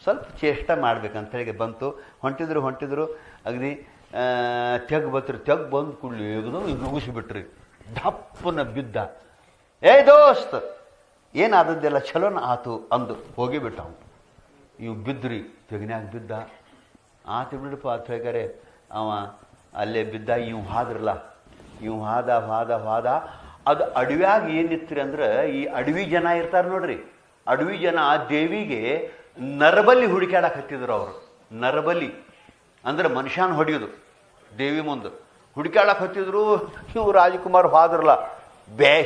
ಸ್ವಲ್ಪ ಚೇಷ್ಟ ಮಾಡ್ಬೇಕಂತ ಹೇಳಿ ಬಂತು. ಹೊಂಟಿದ್ರು ಅಗದಿ ತೆಗ್ ಬತ್ರಿ. ತೆಗ್ ಬಂದು ಕೂಡಲೇ ನುಗ್ಗಿಸ್ಬಿಟ್ರಿ. ದಪ್ಪನ ಬಿದ್ದ. ಏ ದೋಸ್ತ್, ಏನಾದದ್ದೆಲ್ಲ ಚಲೋನ ಆತು ಅಂದು ಹೋಗಿಬಿಟ್ಟ ಅವನು. ಇವು ಬಿದ್ದ್ರಿ, ತೆಗಿನ್ಯಾಗ ಬಿದ್ದ. ಆತು ಬಿಡಪ್ಪ ಅಂತ ಹೇಳ್ತಾರೆ. ಅವ ಅಲ್ಲೇ ಬಿದ್ದ. ಇವು ಹಾದ್ರಲ್ಲ, ಇವು ಹಾದ. ಅದು ಅಡವ್ಯಾಗ ಏನಿತ್ರಿ ಅಂದ್ರೆ, ಈ ಅಡವಿ ಜನ ಇರ್ತಾರೆ ನೋಡ್ರಿ, ಅಡವಿ ಜನ ಆ ದೇವಿಗೆ ನರಬಲಿ ಹುಡುಕ್ಯಾಡಕ್ಕೆ ಹತ್ತಿದ್ರು ಅವರು. ನರಬಲಿ ಅಂದ್ರೆ ಮನುಷ್ಯನ ಹೊಡೆಯೋದು ದೇವಿ ಮುಂದೆ ಹುಡುಕ್ಯಾಡಕ್ಕೆ ಹತ್ತಿದ್ರು. ಇವು ರಾಜಕುಮಾರ್ ಹಾದ್ರಲ್ಲ,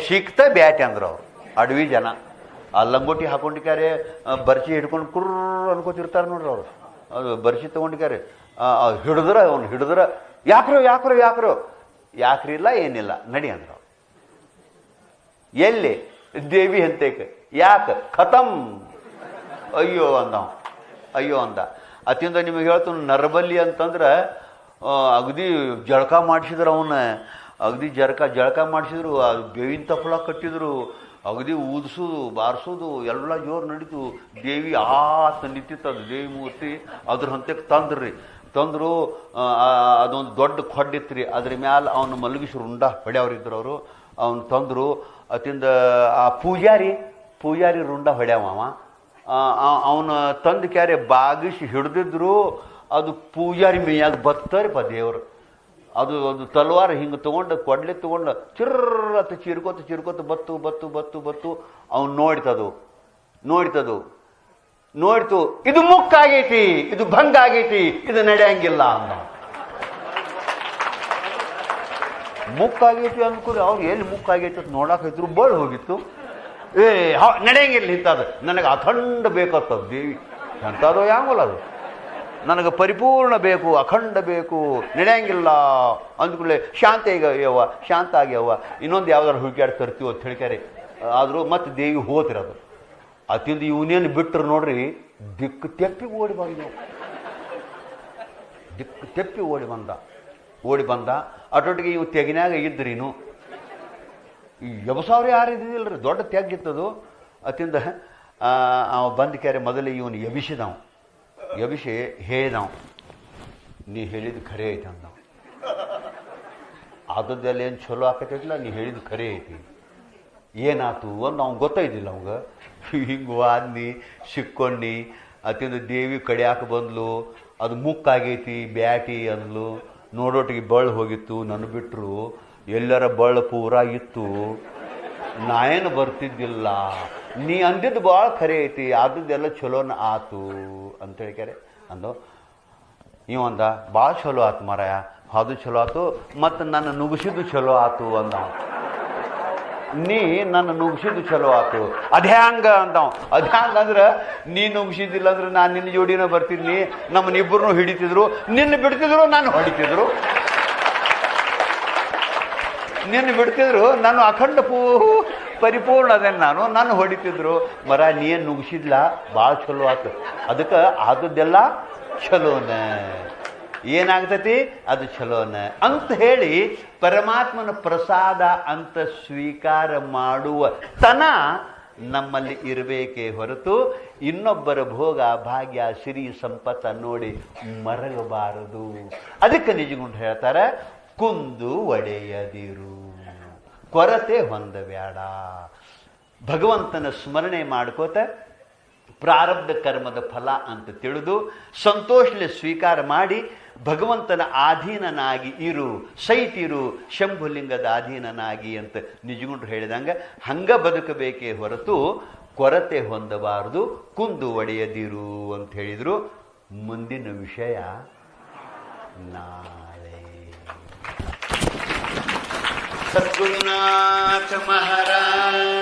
ಸಿಕ್ತ ಬ್ಯಾಟಿ ಅಂದ್ರೆ ಅವರು ಅಡವಿ ಜನ. ಆ ಲಂಗೋಟಿ ಹಾಕೊಂಡಿದ್ದಾರೆ, ಬರ್ಚಿ ಹಿಡ್ಕೊಂಡು ಕುರ್ರ ಅನ್ಕೋತಿರ್ತಾರೆ ನೋಡ್ರಿ ಅವರು. ಅದು ಬರ್ಚಿ ತೊಗೊಂಡಿದ್ದಾರೆ. ಹಿಡಿದ್ರ ಯಾಕ್ರೋ ಯಾಕ್ರಿ ಇಲ್ಲ ಏನಿಲ್ಲ ನಡಿ ಅಂದ್ರ. ಎಲ್ಲಿ ದೇವಿ ಅಂತೇಕ ಯಾಕೆ ಖತಮ್. ಅಯ್ಯೋ ಅಂದ. ಅತಿಂದ ನಿಮಗೆ ಹೇಳ್ತಾನೆ, ನರಬಲಿ ಅಂತಂದ್ರೆ ಅಗದಿ ಜಳಕ ಮಾಡಿಸಿದ್ರು ಅವನ್ನ. ಅಗದಿ ಜಳಕ ಮಾಡಿಸಿದ್ರು. ಅದು ಬೇವಿನ ತಪ್ಪಲ ಕಟ್ಟಿದ್ರು. ಅಗದಿ ಊದಿಸೋದು ಬಾರಿಸೋದು ಎಲ್ಲ ಜೋರು ನಡೀತು. ದೇವಿ ಆತ ನಿಂತಿತ್ತದು ದೇವಿ ಮೂರ್ತಿ. ಅದ್ರ ಹಂತಕ್ಕೆ ತಂದರು. ಅದೊಂದು ದೊಡ್ಡ ಕೊಡ್ಡಿತ್ರಿ, ಅದ್ರ ಮ್ಯಾಲೆ ಅವನು ಮಲಗಿಸಿ ರುಂಡ ಹೊಡ್ಯಾವ್ರಿದ್ರು ಅವರು. ಅವನು ತಂದರು. ಅತಿಂದ ಆ ಪೂಜಾರಿ ರುಂಡ ಹೊಡ್ಯಾವ. ಅವನ ತಂದು ಕ್ಯಾರೆ ಬಾಗಿಸಿ ಹಿಡ್ದಿದ್ರು. ಅದು ಪೂಜಾರಿ ಮೇಯಾಗ ಬತ್ತರಿಪ್ಪ ದೇವರು. ಅದು ತಲವಾರ ಹಿಂಗೆ ತೊಗೊಂಡು ಕೊಡ್ಲೆ ತೊಗೊಂಡು ಚಿರ್ರತ್ತ ಚಿರ್ಕೋತ ಬತ್ತು. ಅವನು ನೋಡ್ತು. ಇದು ಮುಕ್ಕಾಗೈತಿ, ಇದು ಭಂಗ ಆಗೈತಿ, ಇದು ನಡೆಯಂಗಿಲ್ಲ ಅಂದ. ಮುಕ್ಕಾಗೈತಿ ಅನ್ಕೂರಿ ಅವ್ರು ಎಲ್ಲಿ ಮುಕ್ಕಾಗೈತಿ ಅಂತ ನೋಡಾಕಿದ್ರು. ಬಳ್ಳು ಹೋಗಿತ್ತು. ನಡೆಯಂಗಿಲ್ಲ ಇಂಥದ್ದು, ನನಗೆ ಅಖಂಡ ಬೇಕತ್ತದ ದೇವಿ. ಎಂಥದೋ ಯಾಂಗಲ್ಲ ಅದು, ನನಗೆ ಪರಿಪೂರ್ಣ ಬೇಕು, ಅಖಂಡ ಬೇಕು, ನಡೆಯಂಗಿಲ್ಲ ಅಂದ್ಕೂಡಲೇ ಶಾಂತ ಆಗ್ಯವ. ಇನ್ನೊಂದು ಯಾವ್ದಾರು ಹುಡುಕ್ಯಾಡ್ ತರ್ತೀವೋ ಅಂತ ಹೇಳ್ಕ್ಯಾರೆ. ಆದರೂ ಮತ್ತೆ ದೇವಿ ಹೋತಿರೋದು. ಅತಿಂದ ಇವನೇನು ಬಿಟ್ಟರು ನೋಡ್ರಿ, ದಿಕ್ಕು ತೆಪ್ಪಿ ಓಡಿ ಬಂದ. ಅಟೊಟ್ಟಿಗೆ ಇವು ತೆಗಿನ್ಯಾಗ ಇದ್ರಿನು ಎಬಸಾವ್ರಿ ಯಾರು ಇದ್ದಿಲ್ಲರಿ, ದೊಡ್ಡ ತೆಗ್ಗಿತ್ತದು. ಅತಿಂದ ಅವ ಬಂದ ಕ್ಯಾರೆ ಮೊದಲೇ ಇವನು ಎಬಿಸಿ ಹೇಳಿದವು, ನೀ ಹೇಳಿದ್ದು ಖರೆ ಐತಿ ಅಂದ. ಆದದ್ದೆಲ್ಲ ಏನು ಚಲೋ ಆಕೈತಿಲ್ಲ, ನೀ ಹೇಳಿದ್ದು ಖರೆ ಐತಿ. ಏನಾತು ಅಂದು ಅವ್ನು ಗೊತ್ತಾಯ್ತಿಲ್ಲ ಅವಂಗ. ಹಿಂಗೆ ಆದ್ನಿ ಸಿಕ್ಕೊಂಡಿ. ಅತಿಂದ ದೇವಿ ಕಡಿಯಾಕ ಬಂದ್ಲು. ಅದು ಮುಕ್ಕಾಗೈತಿ ಬ್ಯಾಟಿ ಅಂದ್ಲು. ನೋಡೋಟಿಗೆ ಬಳ್ಳು ಹೋಗಿತ್ತು. ನನ್ನ ಬಿಟ್ಟರು ಎಲ್ಲರ ಬಳ್ಳು ಪೂರ ಇತ್ತು. ನಾ ಏನು ಬರ್ತಿದ್ದಿಲ್ಲ. ನೀ ಅಂದಿದ್ದು ಭಾಳ ಖರೆ ಐತಿ, ಆದದ್ದೆಲ್ಲ ಚಲೋನ ಆತು ಅಂತ ಹೇಳ್ಕ್ಯಾರೆ ಅಂದು. ಇವಂದ ಭಾಳ ಚಲೋ ಆತು ಮಾರಾಯ, ಅದು ಚಲೋ ಆತು, ಮತ್ತು ನನ್ನ ನುಗ್ಸಿದ್ದು ಚಲೋ ಆತು ಅಂದ. ನೀ ನನ್ನ ನುಗ್ಸಿದ್ದು ಚಲೋ ಆತು ಅದ್ಯಾಂಗ ಅಂದವ. ಅದ್ಯಾಂಗ ಅಂದ್ರೆ ನೀ ನುಗ್ಸಿದ್ದಿಲ್ಲ ಅಂದ್ರೆ ನಾನು ನಿನ್ನ ಜೋಡಿನ ಬರ್ತಿದ್ನಿ, ನಮ್ಮನ್ನಿಬ್ಬರನ್ನು ಹಿಡಿತಿದ್ರು, ನಿನ್ನ ಬಿಡ್ತಿದ್ರು, ನಾನು ಹೊಡಿತಿದ್ರು. ನಿನ್ನ ಬಿಡ್ತಿದ್ರು, ನಾನು ಅಖಂಡ ಪರಿಪೂರ್ಣ ಅದೇನು, ನಾನು ಹೊಡಿತಿದ್ರು. ಮರ ನೀನು ನುಗ್ಸಿದ್ಲ ಭಾಳ ಚಲೋ ಆತು. ಅದಕ್ಕೆ ಆದದ್ದೆಲ್ಲ ಚಲೋನ, ಏನಾಗ್ತತಿ ಅದು ಚಲೋನ ಅಂತ ಹೇಳಿ ಪರಮಾತ್ಮನ ಪ್ರಸಾದ ಅಂತ ಸ್ವೀಕಾರ ಮಾಡುವ ತನ ನಮ್ಮಲ್ಲಿ ಇರಬೇಕೇ ಹೊರತು ಇನ್ನೊಬ್ಬರ ಭೋಗ ಭಾಗ್ಯ ಸಿರಿ ಸಂಪತ್ತ ನೋಡಿ ಮರಗಬಾರದು. ಅದಕ್ಕೆ ನಿಜಗುಂಡು ಹೇಳ್ತಾರೆ, ಕುಂದು ಒಡೆಯದಿರು, ಕೊರತೆ ಹೊಂದಬೇಡ. ಭಗವಂತನ ಸ್ಮರಣೆ ಮಾಡ್ಕೋತ ಪ್ರಾರಬ್ಧ ಕರ್ಮದ ಫಲ ಅಂತ ತಿಳಿದು ಸಂತೋಷಲೆ ಸ್ವೀಕಾರ ಮಾಡಿ ಭಗವಂತನ ಅಧೀನನಾಗಿ ಇರು, ಸೈತಿರು, ಶಂಭುಲಿಂಗದ ಅಧೀನನಾಗಿ ಅಂತ ನಿಜಗುಂಡ್ರು ಹೇಳಿದಂಗೆ ಹಂಗ ಬದುಕಬೇಕೇ ಹೊರತು ಕೊರತೆ ಹೊಂದಬಾರದು, ಕುಂದು ಒಡೆಯದಿರು ಅಂತ ಹೇಳಿದರು. ಮುಂದಿನ ವಿಷಯ ನಾಳೆ. ಸದ್ಗುರುನಾಥ ಮಹಾರಾಜ್